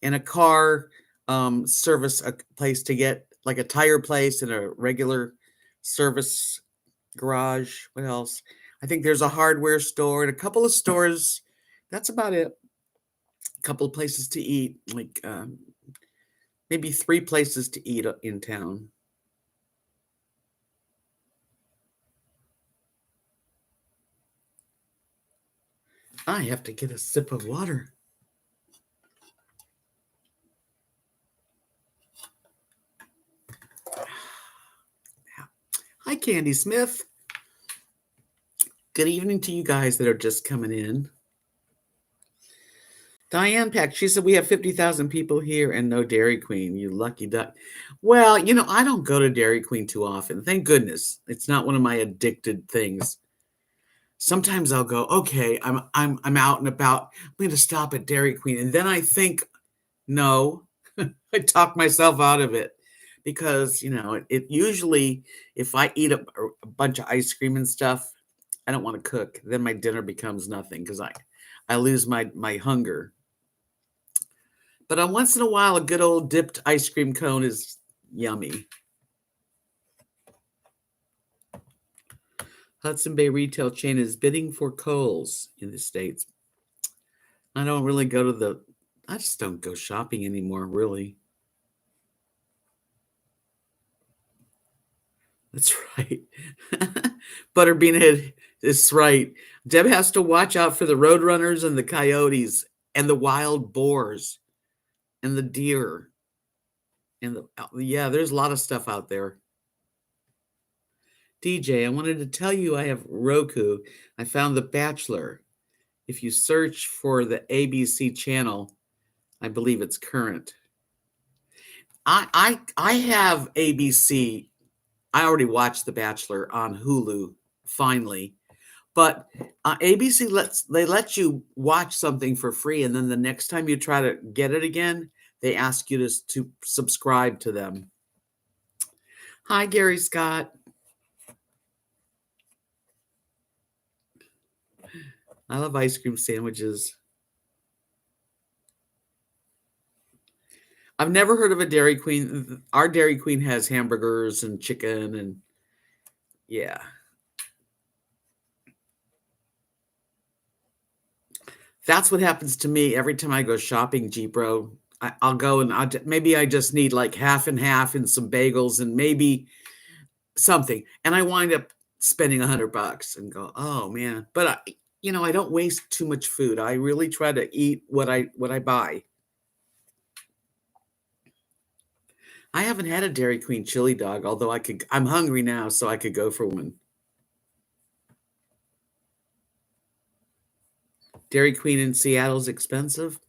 and a car service, a place to get like a tire place and a regular service garage. What else? I think there's a hardware store and a couple of stores. That's about it. A couple of places to eat, like maybe 3 places to eat in town. I have to get a sip of water. Hi, Candy Smith. Good evening to you guys that are just coming in. Diane Peck, she said, we have 50,000 people here and no Dairy Queen. You lucky duck. Well, I don't go to Dairy Queen too often. Thank goodness. It's not one of my addicted things. Sometimes I'll go, okay, I'm out and about. I'm going to stop at Dairy Queen. And then I think, no, I talk myself out of it because, it usually, if I eat a bunch of ice cream and stuff, I don't want to cook. Then my dinner becomes nothing because I lose my hunger. But once in a while, a good old dipped ice cream cone is yummy. Hudson Bay retail chain is bidding for Kohl's in the States. I don't really I just don't go shopping anymore, really. That's right. Butterbean Head is right. Deb has to watch out for the roadrunners and the coyotes and the wild boars and the deer. And there's a lot of stuff out there. DJ, I wanted to tell you I have Roku. I found The Bachelor. If you search for the ABC channel, I believe it's current. I have ABC. I already watched The Bachelor on Hulu. finally. But ABC let you watch something for free, and then the next time you try to get it again, they ask you to subscribe to them. Hi, Gary Scott. I love ice cream sandwiches. I've never heard of a Dairy Queen. Our Dairy Queen has hamburgers and chicken and yeah. That's what happens to me every time I go shopping, G-Bro. I'll go and maybe I just need like half and half and some bagels and maybe something. And I wind up spending $100 and go, oh man. But I don't waste too much food. I really try to eat what I buy. I haven't had a Dairy Queen chili dog, although I'm hungry now, so I could go for one. Dairy Queen in Seattle is expensive.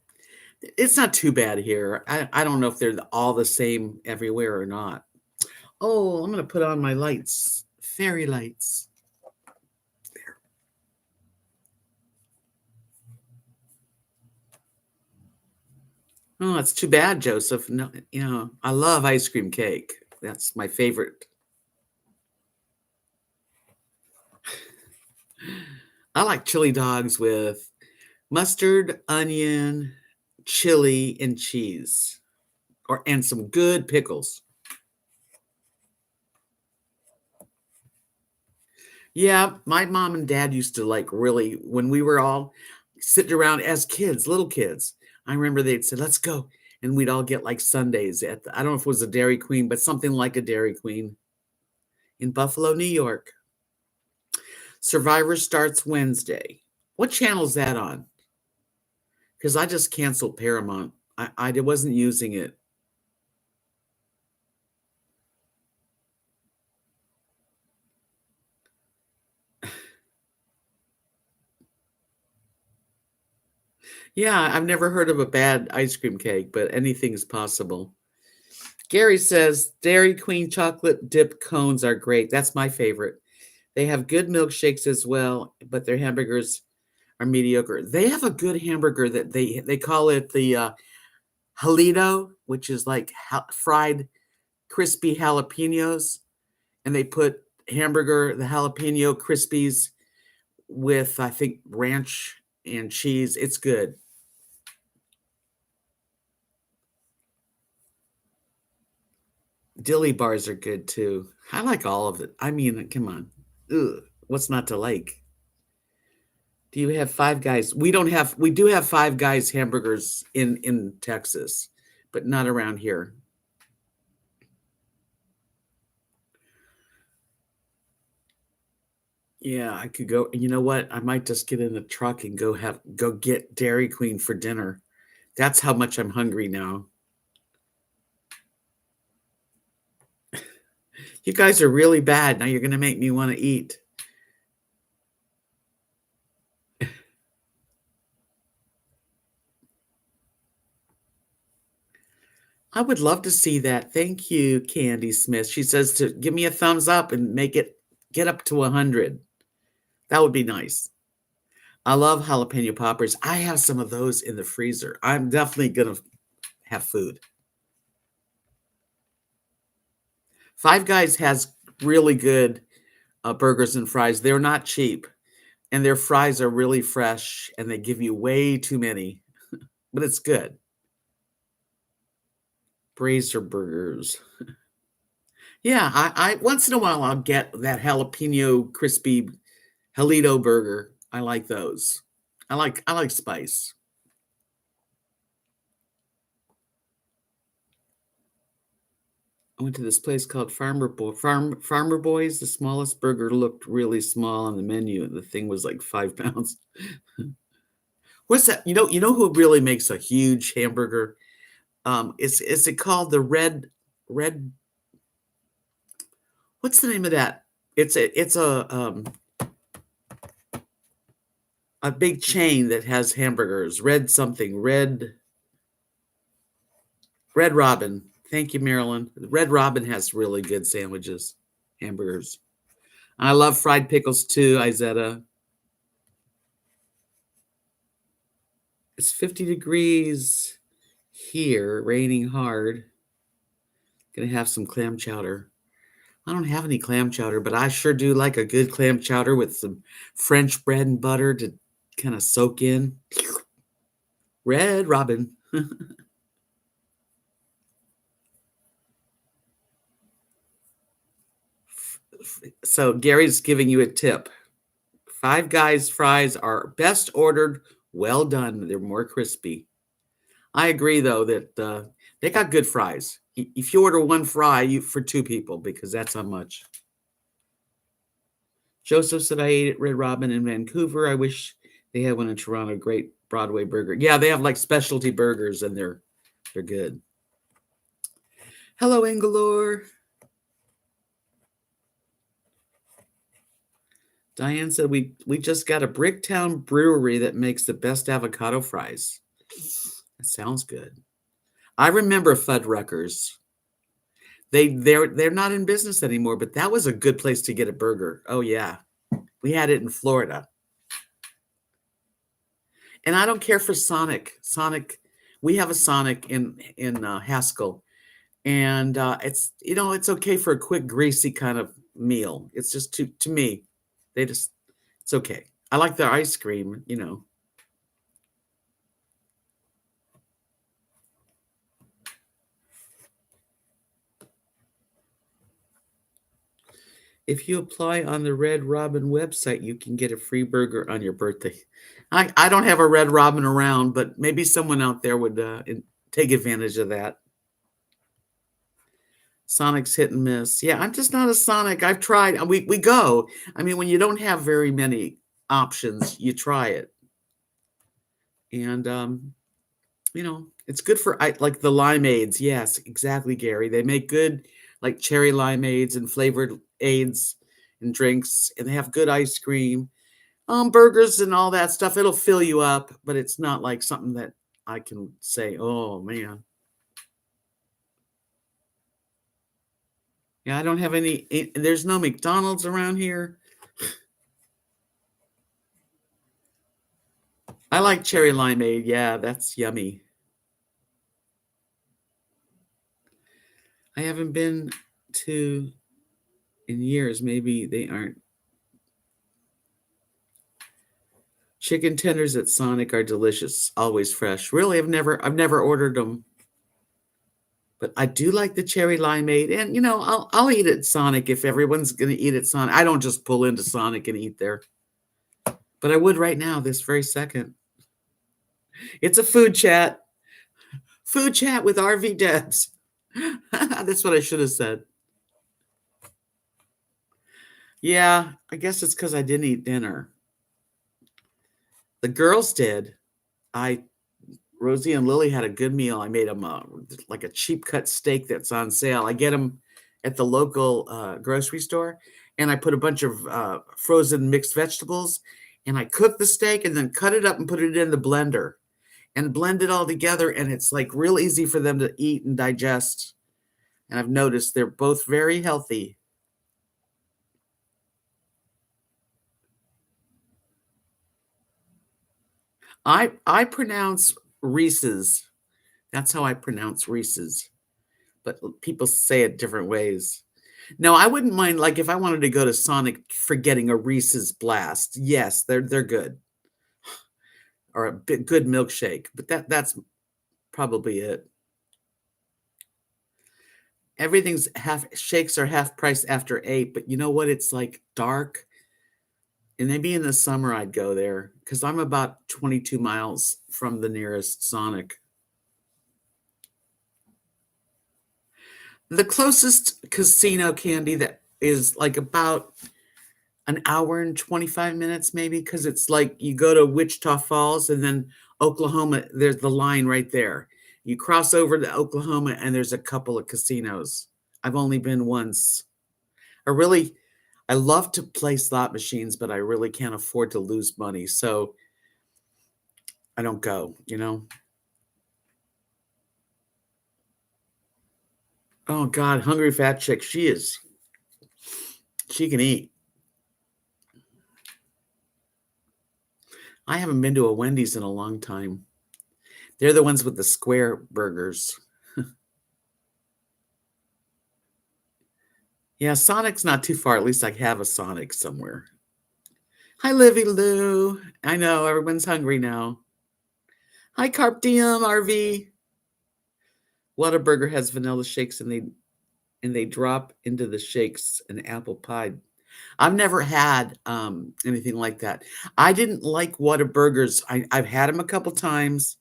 It's not too bad here. I don't know if they're all the same everywhere or not. Oh, I'm going to put on my lights. Fairy lights. There. Oh, it's too bad, Joseph. No, I love ice cream cake. That's my favorite. I like chili dogs with mustard, onion, chili, and cheese, and some good pickles. Yeah, my mom and dad used to really, when we were all sitting around as kids, little kids. I remember they'd say, "Let's go," and we'd all get like Sundays at I don't know if it was a Dairy Queen, but something like a Dairy Queen in Buffalo, New York. Survivor starts Wednesday. What channel is that on? Because I just canceled Paramount. I wasn't using it. Yeah, I've never heard of a bad ice cream cake, but anything's possible. Gary says Dairy Queen chocolate dip cones are great. That's my favorite. They have good milkshakes as well, but their hamburgers are mediocre. They have a good hamburger that they call it the Jalito, which is like fried crispy jalapenos, and they put the jalapeno crispies with I think ranch and cheese. It's good. Dilly bars are good too. I like all of it. I mean, come on. Ugh, what's not to like? Do you have Five Guys? We do have Five Guys hamburgers in Texas, but not around here. Yeah, I could go. You know what? I might just get in a truck and go get Dairy Queen for dinner. That's how much I'm hungry now. You guys are really bad. Now you're going to make me want to eat. I would love to see that. Thank you, Candy Smith. She says to give me a thumbs up and get up to 100. That would be nice. I love jalapeno poppers. I have some of those in the freezer. I'm definitely going to have food. Five Guys has really good burgers and fries. They're not cheap, and their fries are really fresh, and they give you way too many, but it's good. Brazier burgers. Yeah, I once in a while I'll get that jalapeno crispy Jalito burger. I like those. I like spice. I went to this place called Farmer Boys. The smallest burger looked really small on the menu. The thing was like 5 pounds. What's that? You know who really makes a huge hamburger? Is it called the red? What's the name of that? It's a big chain that has hamburgers. Red Robin. Thank you, Marilyn. Red Robin has really good sandwiches, hamburgers. I love fried pickles too, Izetta. It's 50 degrees here, raining hard. Gonna have some clam chowder. I don't have any clam chowder, but I sure do like a good clam chowder with some French bread and butter to kind of soak in. Red Robin. So Gary's giving you a tip. Five Guys fries are best ordered. Well done. They're more crispy. I agree, though, that they got good fries. If you order one fry for two people, because that's how much. Joseph said, I ate at Red Robin in Vancouver. I wish they had one in Toronto. Great Broadway burger. Yeah, they have like specialty burgers, and they're good. Hello, Engalore. Diane said, we just got a Bricktown brewery that makes the best avocado fries. That sounds good. I remember Fuddruckers. They're not in business anymore, but that was a good place to get a burger. Oh yeah. We had it in Florida. And I don't care for Sonic. We have a Sonic in Haskell. And it's it's okay for a quick greasy kind of meal. It's just to me, it's okay. I like their ice cream. If you apply on the Red Robin website, you can get a free burger on your birthday. I don't have a Red Robin around, but maybe someone out there would take advantage of that. Sonic's hit and miss. Yeah, I'm just not a Sonic. I've tried. We go. I mean, when you don't have very many options, you try it. And it's good for like the limeades. Yes, exactly, Gary. They make good like cherry limeades and flavored aids and drinks, and they have good ice cream, burgers and all that stuff. It'll fill you up, but it's not like something that I can say, oh man. Yeah, I don't have any. There's no McDonald's around here. I like cherry limeade. Yeah, that's yummy. I haven't been to in years. Maybe they aren't. Chicken tenders at Sonic are delicious, always fresh. Really, I've never ordered them, but I do like the cherry limeade, and I'll eat at Sonic if everyone's gonna eat at Sonic. I don't just pull into Sonic and eat there, but I would right now, this very second. It's a food chat with RVDebs. That's what I should have said. Yeah, I guess it's because I didn't eat dinner. The girls did. Rosie and Lily had a good meal. I made them like a cheap cut steak that's on sale. I get them at the local grocery store, and I put a bunch of frozen mixed vegetables, and I cook the steak and then cut it up and put it in the blender and blend it all together. And it's like real easy for them to eat and digest. And I've noticed they're both very healthy. I pronounce Reese's. That's how I pronounce Reese's. But people say it different ways. No, I wouldn't mind, like, if I wanted to go to Sonic for getting a Reese's Blast. Yes, they're good. Or a good milkshake, but that's probably it. Everything's shakes are half price after 8, but you know what? It's like dark. And maybe in the summer I'd go there because I'm about 22 miles from the nearest Sonic. The closest casino, Candy, that is like about an hour and 25 minutes, maybe, because it's like you go to Wichita Falls and then Oklahoma, there's the line right there. You cross over to Oklahoma and there's a couple of casinos. I've only been once. I love to play slot machines, but I really can't afford to lose money. So I don't go. Oh God, hungry fat chick. She can eat. I haven't been to a Wendy's in a long time. They're the ones with the square burgers. Yeah, Sonic's not too far. At least I have a Sonic somewhere. Hi, Livy Lou. I know everyone's hungry now. Hi, Carp Diem, RV. Whataburger has vanilla shakes and they drop into the shakes an apple pie. I've never had anything like that. I didn't like Whataburgers. I've had them a couple times.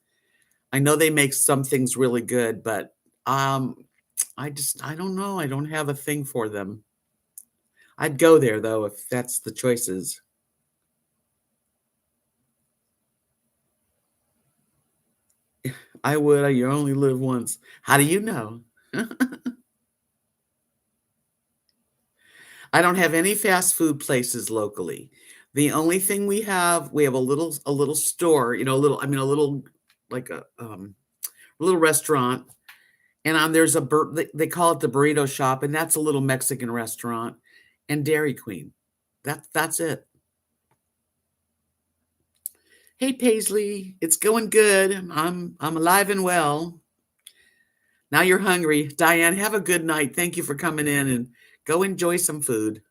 I know they make some things really good, but I don't know. I don't have a thing for them. I'd go there though if that's the choices. I would. You only live once. How do you know? I don't have any fast food places locally. The only thing we have a little store, a little, a little like a little restaurant, and there's they call it the burrito shop, and that's a little Mexican restaurant, and Dairy Queen. That's it. Hey Paisley, it's going good. I'm alive and well. Now you're hungry. Diane, have a good night. Thank you for coming in and go enjoy some food.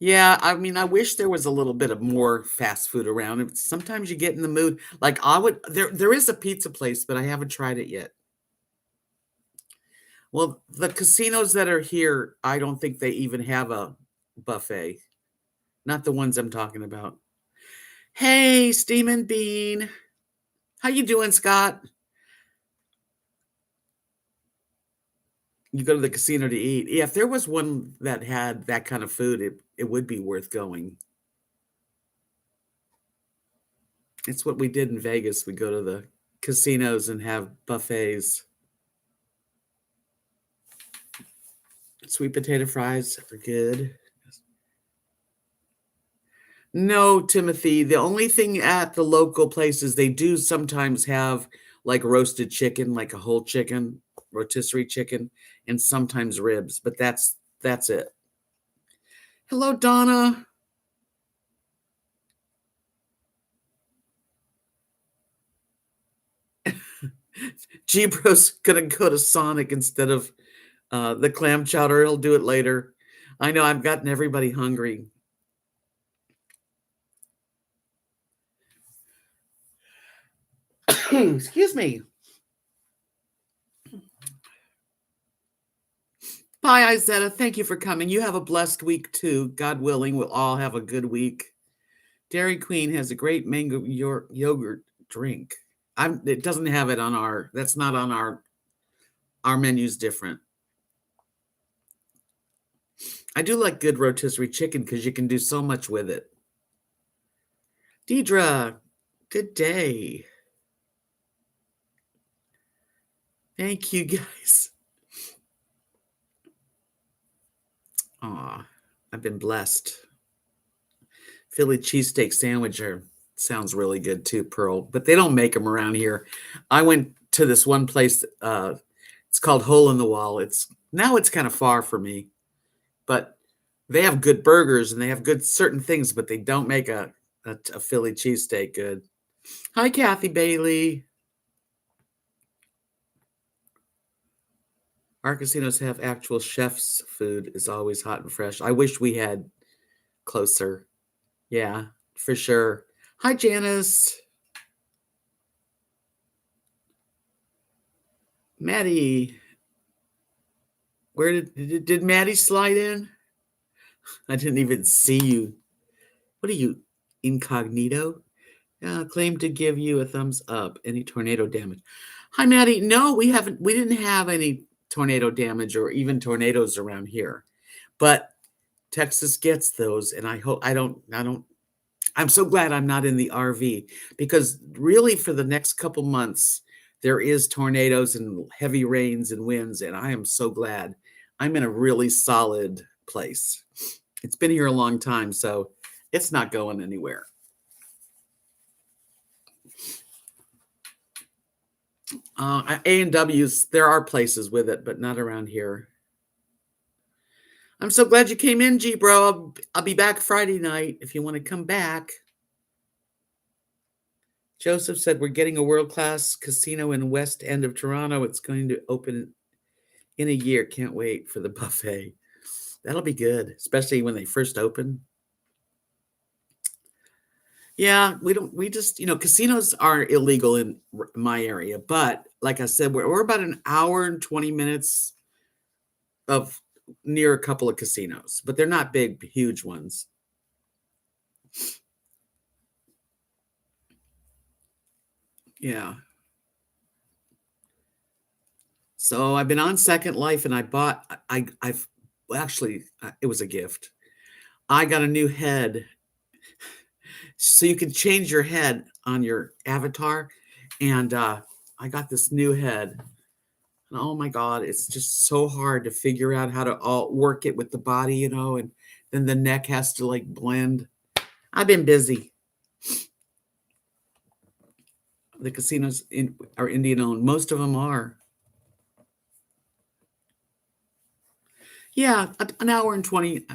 Yeah, I wish there was a little bit of more fast food around. Sometimes you get in the mood. Like there is a pizza place, but I haven't tried it yet. Well, the casinos that are here, I don't think they even have a buffet. Not the ones I'm talking about. Hey, Steamin' Bean. How you doing, Scott? You go to the casino to eat. Yeah, if there was one that had that kind of food, it would be worth going. It's what we did in Vegas. We go to the casinos and have buffets. Sweet potato fries are good. No, Timothy. The only thing at the local places, they do sometimes have like roasted chicken, like a whole chicken, rotisserie chicken, and sometimes ribs, but that's it. Hello, Donna. G-Bro's gonna go to Sonic instead of the clam chowder. He'll do it later. I know I've gotten everybody hungry. Excuse me. Bye, Izetta. Thank you for coming. You have a blessed week too. God willing, we'll all have a good week. Dairy Queen has a great mango yogurt drink. It doesn't have it on our. That's not on our menu's different. I do like good rotisserie chicken because you can do so much with it. Deidre, good day. Thank you, guys. Aw, I've been blessed. Philly cheesesteak sandwich sounds really good too, Pearl. But they don't make them around here. I went to this one place. It's called Hole in the Wall. It's kind of far for me, but they have good burgers and they have good certain things, but they don't make a Philly cheesesteak good. Hi, Kathy Bailey. Our casinos have actual chef's food is always hot and fresh. I wish we had closer. Yeah, for sure. Hi, Janice. Maddie. Where did Maddie slide in? I didn't even see you. What are you, incognito? Claim to give you a thumbs up. Any tornado damage? Hi, Maddie. No, we haven't. We didn't have any tornado damage or even tornadoes around here, but Texas gets those, and I hope I don't. I'm so glad I'm not in the RV because really for the next couple months there is tornadoes and heavy rains and winds, and I am so glad I'm in a really solid place. It's been here a long time, so it's not going anywhere. A&W's, there are places with it, but not around here. I'm so glad you came in, G bro. I'll be back Friday night if you want to come back. Joseph said we're getting a world-class casino in West End of Toronto. It's going to open in a year. Can't wait for the buffet. That'll be good, especially when they first open. Yeah, we just, casinos are illegal in my area, but like I said, we're about an hour and 20 minutes of near a couple of casinos, but they're not big, huge ones. Yeah. So I've been on Second Life and I've actually, it was a gift. I got a new head. So you can change your head on your avatar. And I got this new head. And oh my God, it's just so hard to figure out how to all work it with the body, and then the neck has to like blend. I've been busy. The casinos are Indian owned. Most of them are. Yeah, an hour and 20,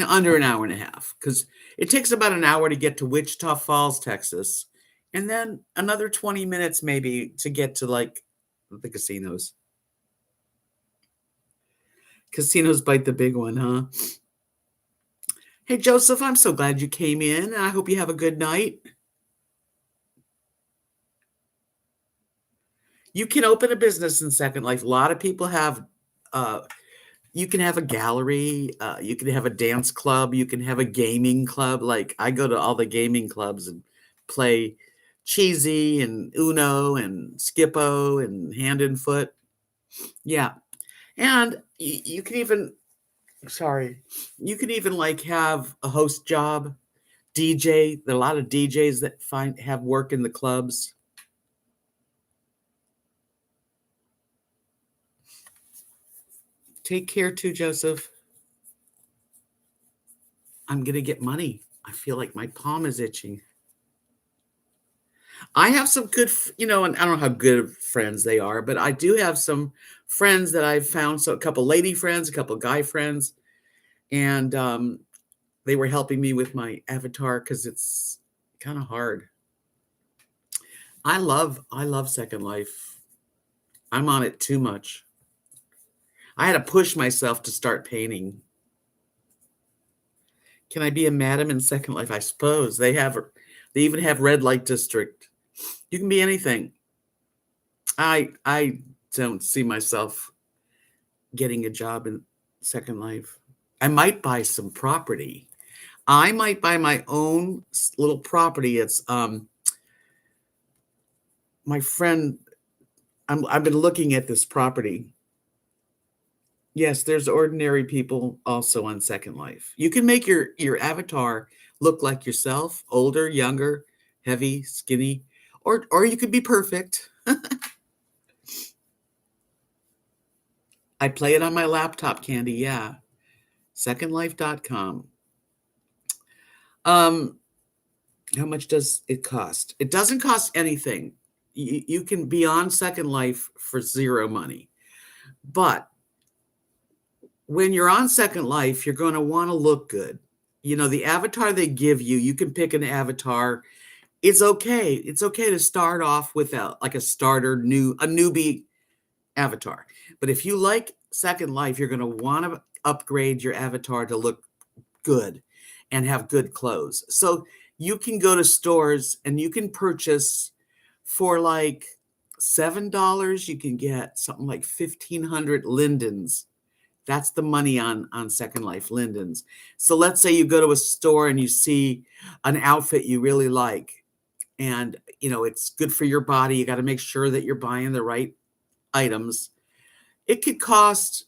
under an hour and a half, because it takes about an hour to get to Wichita Falls, Texas, and then another 20 minutes maybe to get to like the casinos. Casinos bite the big one, huh? Hey, Joseph, I'm so glad you came in. I hope you have a good night. You can open a business in Second Life. A lot of people have, you can have a gallery, you can have a dance club, you can have a gaming club. Like I go to all the gaming clubs and play Cheesy and Uno and Skippo and Hand and Foot. Yeah. And you can even, you can even like have a host job, DJ. There are a lot of DJs that have work in the clubs. Take care too, Joseph. I'm going to get money. I feel like my palm is itching. I have some good, and I don't know how good friends they are, but I do have some friends that I've found. So a couple lady friends, a couple guy friends, and they were helping me with my avatar because it's kind of hard. I love Second Life. I'm on it too much. I had to push myself to start painting. Can I be a madam in Second Life? I suppose they even have red light district. You can be anything. I don't see myself getting a job in Second Life. I might buy some property. I might buy my own little property. It's my friend. I've been looking at this property. Yes, there's ordinary people also on Second Life. You can make your avatar look like yourself, older, younger, heavy, skinny, or you could be perfect. I play it on my laptop, Candy. Yeah. Secondlife.com. How much does it cost? It doesn't cost anything. You can be on Second Life for zero money. But when you're on Second Life, you're going to want to look good. The avatar they give you, you can pick an avatar. It's okay. It's okay to start off with a newbie avatar. But if you like Second Life, you're going to want to upgrade your avatar to look good and have good clothes. So you can go to stores and you can purchase for like $7. You can get something like 1,500 lindens. That's the money on Second Life, lindens. So let's say you go to a store and you see an outfit you really like, and it's good for your body. You got to make sure that you're buying the right items. It could cost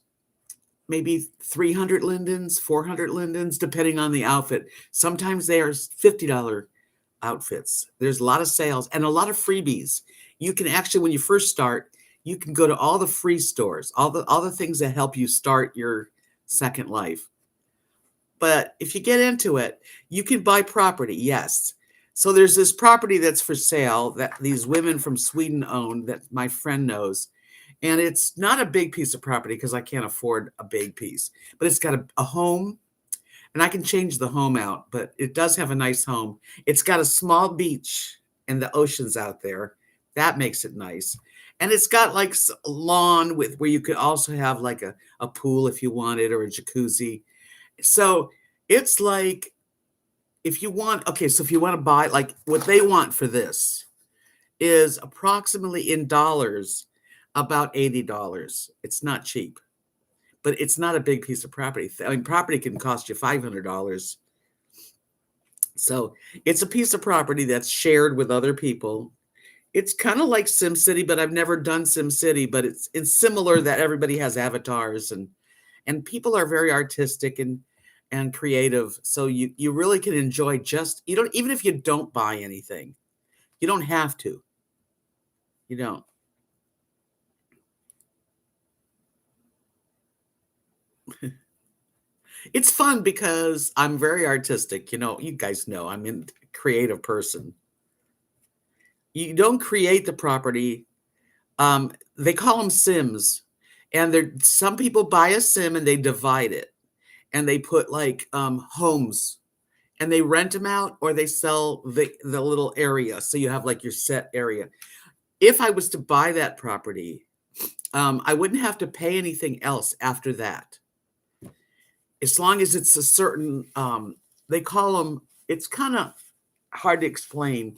maybe 300 lindens, 400 lindens, depending on the outfit. Sometimes they are $50 outfits. There's a lot of sales and a lot of freebies. You can actually, when you first start, you can go to all the free stores, all the things that help you start your Second Life. But if you get into it, you can buy property. Yes. So there's this property that's for sale that these women from Sweden own that my friend knows. And it's not a big piece of property because I can't afford a big piece, but it's got a home, and I can change the home out, but it does have a nice home. It's got a small beach and the ocean's out there. That makes it nice. And it's got like a lawn with where you could also have like a pool if you wanted, or a jacuzzi. So it's like, if you want, okay, so if you want to buy, like what they want for this is approximately in dollars about $80. It's not cheap, but it's not a big piece of property. I mean, property can cost you $500. So it's a piece of property that's shared with other people. It's kind of like SimCity, but I've never done SimCity, but it's similar that everybody has avatars, and people are very artistic and creative. So you really can enjoy, just, you don't, even if you don't buy anything, you don't have to. You don't. It's fun because I'm very artistic. You guys know I'm a creative person. You don't create the property. They call them Sims, and some people buy a Sim and they divide it, and they put like homes, and they rent them out, or they sell the little area. So you have like your set area. If I was to buy that property, I wouldn't have to pay anything else after that, as long as it's a certain, they call them, it's kind of hard to explain,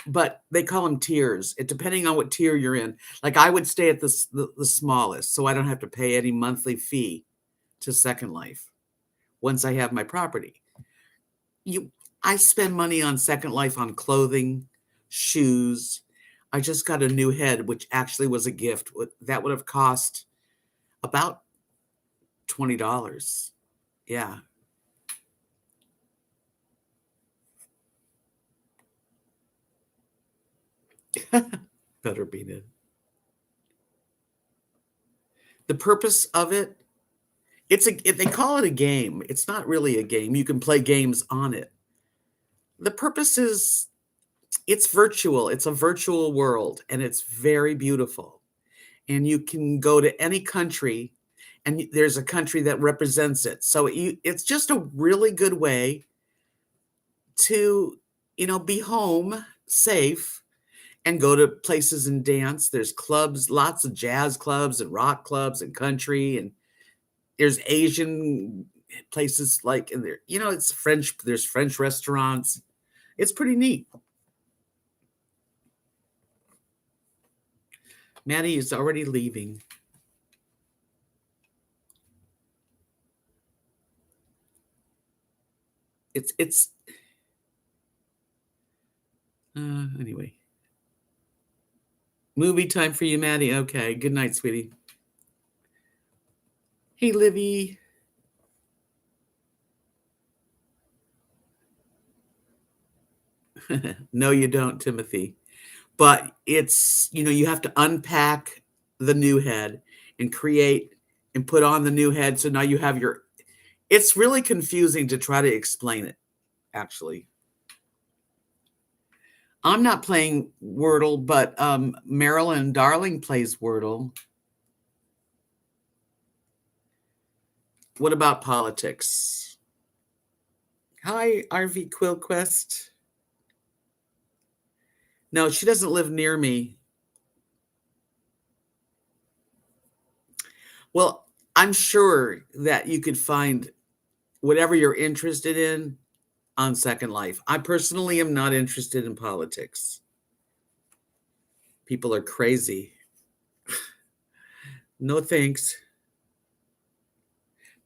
but they call them tiers. It depending on what tier you're in. Like I would stay at the smallest, so I don't have to pay any monthly fee to Second Life once I have my property. I spend money on Second Life on clothing, shoes. I just got a new head, which actually was a gift. That would have cost about $20. Yeah. Better be it. The purpose of it, they call it a game. It's not really a game. You can play games on it. The purpose is, it's virtual. It's a virtual world, and it's very beautiful. And you can go to any country, and there's a country that represents it. So it's just a really good way to, be home safe and go to places and dance. There's clubs, lots of jazz clubs and rock clubs and country, and there's Asian places like in there. It's French. There's French restaurants. It's pretty neat. Maddie is already leaving. It's anyway. Movie time for you, Maddie. Okay. Good night, sweetie. Hey, Livy. No, you don't, Timothy. But it's, you have to unpack the new head and create and put on the new head. So now you have it's really confusing to try to explain it, actually. I'm not playing Wordle, but Marilyn Darling plays Wordle. What about politics? Hi, RV Quillquest. No, she doesn't live near me. Well, I'm sure that you could find whatever you're interested in on Second Life. I personally am not interested in politics. People are crazy. No thanks.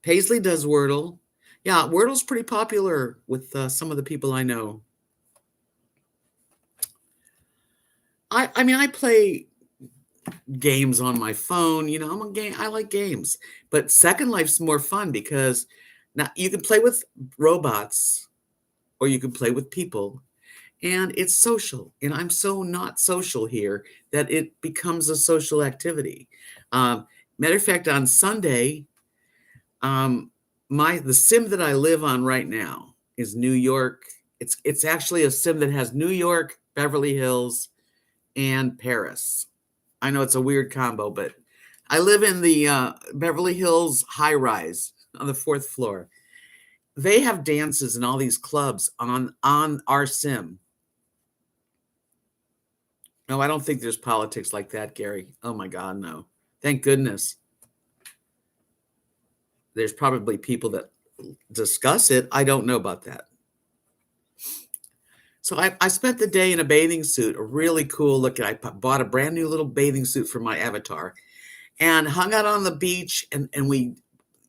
Paisley does Wordle. Yeah, Wordle's pretty popular with some of the people I know. I mean, I play games on my phone. I like games. But Second Life's more fun because now you can play with robots or you can play with people, and it's social. And I'm so not social here that it becomes a social activity. Matter of fact, on Sunday, the sim that I live on right now is New York. It's actually a sim that has New York, Beverly Hills, and Paris. I know it's a weird combo, but I live in the Beverly Hills high rise on the 4th floor. They have dances in all these clubs on our sim. No, I don't think there's politics like that, Gary. Oh my God, no. Thank goodness. There's probably people that discuss it. I don't know about that. So I spent the day in a bathing suit, a really cool looking. I bought a brand new little bathing suit for my avatar and hung out on the beach. And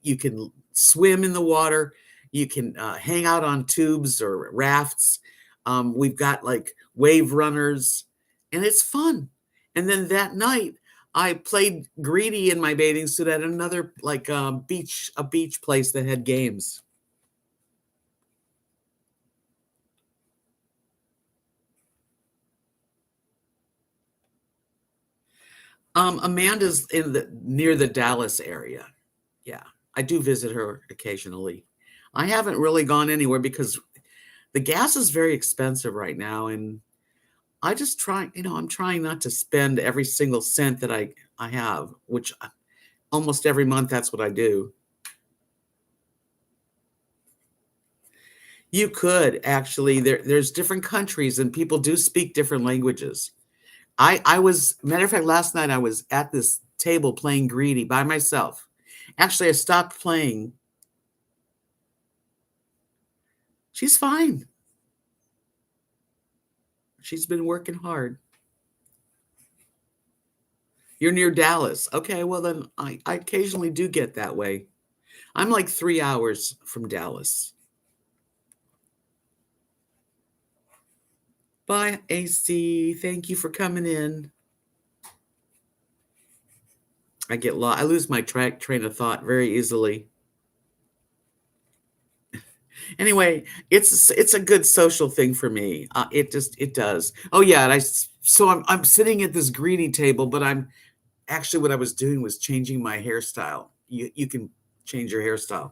you can swim in the water. You can hang out on tubes or rafts. We've got like wave runners, and it's fun. And then that night, I played greedy in my bathing suit at another like beach place that had games. Amanda's near the Dallas area. Yeah, I do visit her occasionally. I haven't really gone anywhere because the gas is very expensive right now, and I just try, I'm trying not to spend every single cent that I have, which almost every month that's what I do. You could actually, there's different countries and people do speak different languages. I was, matter of fact, last night I was at this table playing greedy by myself. Actually, I stopped playing. She's fine. She's been working hard. You're near Dallas. Okay, well then I occasionally do get that way. I'm like 3 hours from Dallas. Bye, AC. Thank you for coming in. I get lost. I lose my train of thought very easily. Anyway, it's a good social thing for me. It does. Oh yeah, and so I'm sitting at this greedy table, but I'm actually what I was doing was changing my hairstyle. You can change your hairstyle.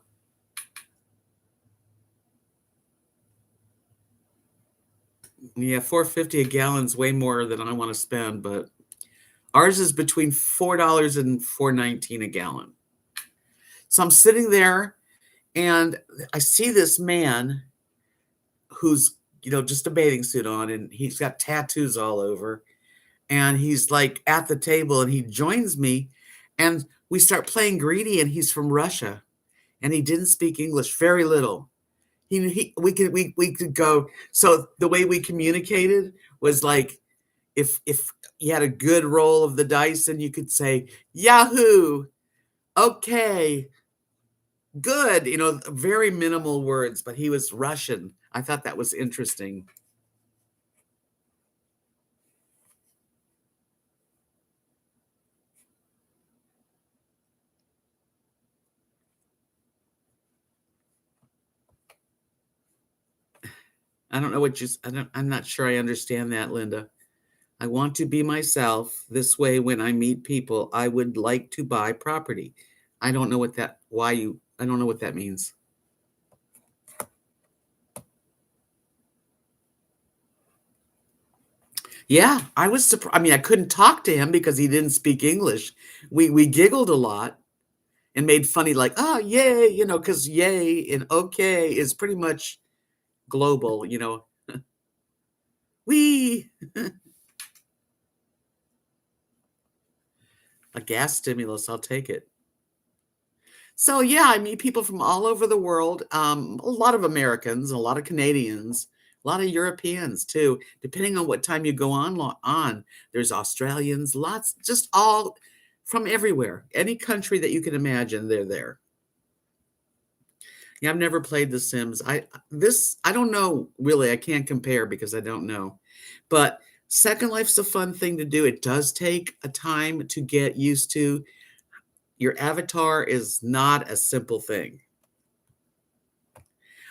Yeah, $4.50 a gallon's way more than I want to spend, but ours is between $4 and $4.19 a gallon. So I'm sitting there and I see this man who's, just a bathing suit on and he's got tattoos all over. And he's like at the table and he joins me and we start playing greedy and he's from Russia and he didn't speak English, very little. We could go. So the way we communicated was like, if you had a good roll of the dice and you could say, Yahoo, okay, good, very minimal words, but he was Russian. I thought that was interesting. I don't know I'm not sure I understand that, Linda. I want to be myself. This way, when I meet people, I would like to buy property. I don't know I don't know what that means. Yeah, I was surprised. I mean, I couldn't talk to him because he didn't speak English. We giggled a lot and made funny, like, oh, yay, because yay and okay is pretty much global, We a gas stimulus, I'll take it. So yeah, I meet people from all over the world. A lot of Americans, a lot of Canadians, a lot of Europeans too. Depending on what time you go on, there's Australians, lots, just all from everywhere. Any country that you can imagine, they're there. Yeah, I've never played The Sims. I don't know really. I can't compare because I don't know. But Second Life's a fun thing to do. It does take a time to get used to. Your avatar is not a simple thing.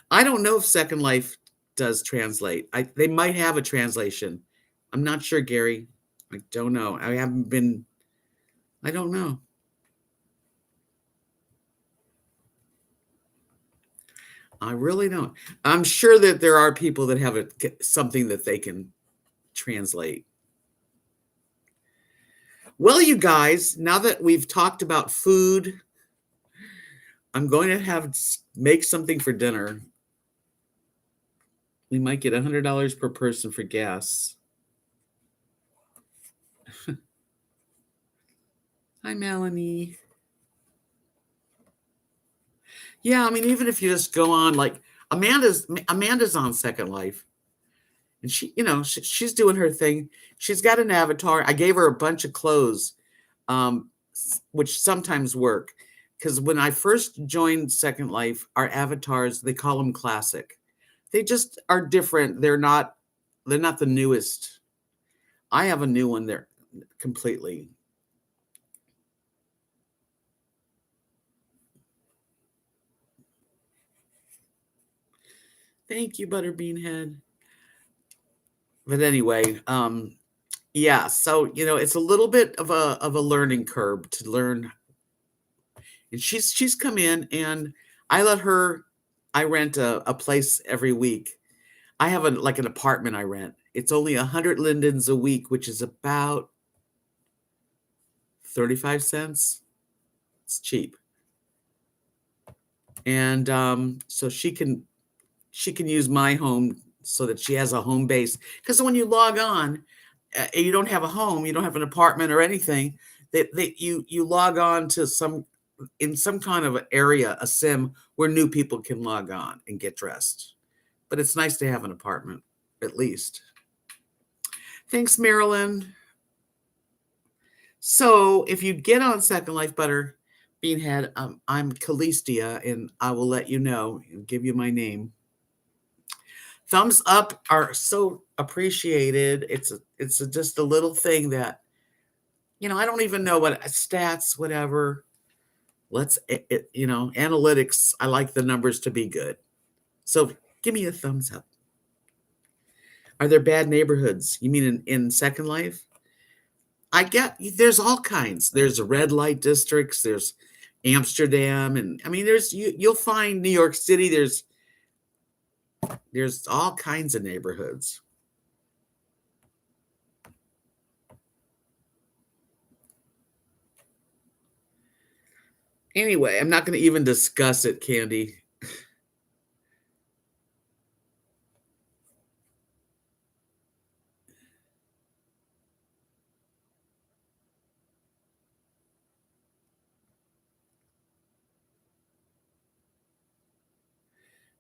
I don't know if Second Life does translate. They might have a translation. I'm not sure, Gary. I don't know. I don't know. I really don't. I'm sure that there are people that have something that they can translate. Well, you guys, now that we've talked about food, I'm going to make something for dinner. We might get $100 per person for gas. Hi, Melanie. Yeah, I mean, even if you just go on, like Amanda's on Second Life, and she's doing her thing. She's got an avatar. I gave her a bunch of clothes, which sometimes work, because when I first joined Second Life, our avatars, they call them classic. They just are different. They're not the newest. I have a new one there completely. Thank you, Butterbean Head. But anyway, yeah, so it's a little bit of a learning curve to learn. And she's come in, and I rent a place every week. I have like an apartment I rent. It's only 100 lindens a week, which is about 35 cents. It's cheap. And so she can use my home so that she has a home base. Because when you log on, you don't have a home, you don't have an apartment or anything. You log on to some kind of area, a sim where new people can log on and get dressed. But it's nice to have an apartment, at least. Thanks, Marilyn. So if you get on Second Life, Butter Beanhead, I'm Calistia, and I will let you know and give you my name. Thumbs up are so appreciated. It's just a little thing that, I don't even know what stats, whatever. Analytics. I like the numbers to be good. So give me a thumbs up. Are there bad neighborhoods? You mean in Second Life? There's all kinds. There's red light districts. There's Amsterdam, and I mean, you'll find New York City. There's all kinds of neighborhoods. Anyway, I'm not going to even discuss it, Candy.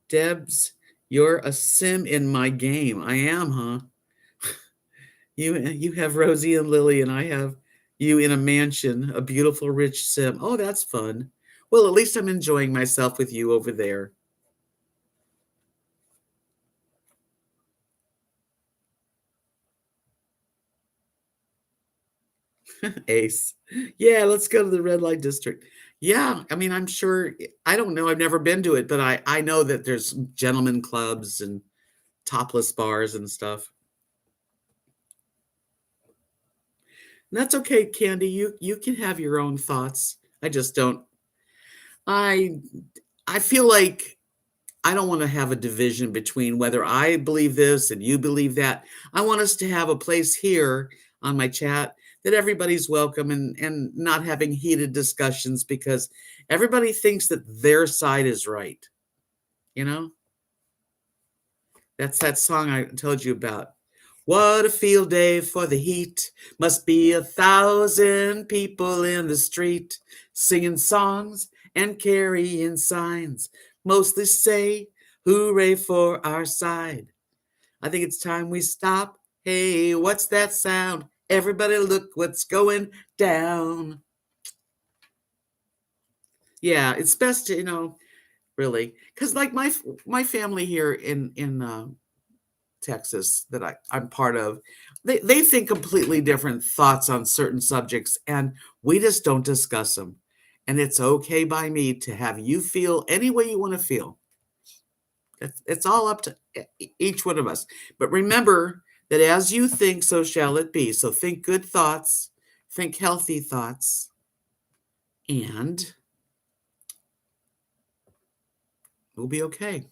Debs, you're a sim in my game. I am, huh? You have Rosie and Lily, and I have you in a mansion, a beautiful, rich sim. Oh, that's fun. Well, at least I'm enjoying myself with you over there. Ace. Yeah, let's go to the red light district. Yeah, I mean, I'm sure, I don't know, I've never been to it, but I know that there's gentlemen clubs and topless bars and stuff. And that's okay, Candy. You can have your own thoughts. I just don't. I I feel like I don't want to have a division between whether I believe this and you believe that. I want us to have a place here on my chat that everybody's welcome, and not having heated discussions because everybody thinks that their side is right. You know? That's that song I told you about. What a field day for the heat. Must be 1,000 people in the street singing songs and carrying signs. Mostly say, hooray for our side. I think it's time we stop. Hey, what's that sound? Everybody look what's going down. Yeah, it's best to, really. Because like my family here in Texas that I'm part of, they think completely different thoughts on certain subjects, and we just don't discuss them. And it's okay by me to have you feel any way you want to feel. It's all up to each one of us. But remember that as you think, so shall it be. So think good thoughts, think healthy thoughts, and we'll be okay.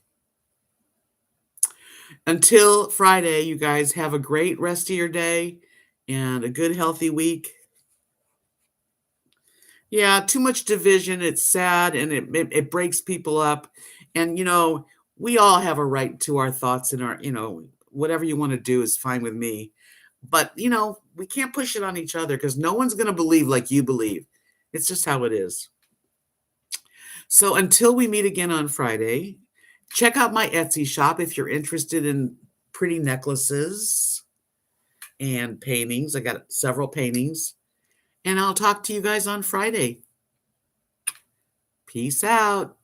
Until Friday, you guys have a great rest of your day and a good, healthy week. Yeah, too much division. It's sad and it breaks people up. And, we all have a right to our thoughts and whatever you want to do is fine with me. But, we can't push it on each other because no one's going to believe like you believe. It's just how it is. So until we meet again on Friday, check out my Etsy shop if you're interested in pretty necklaces and paintings. I got several paintings. And I'll talk to you guys on Friday. Peace out.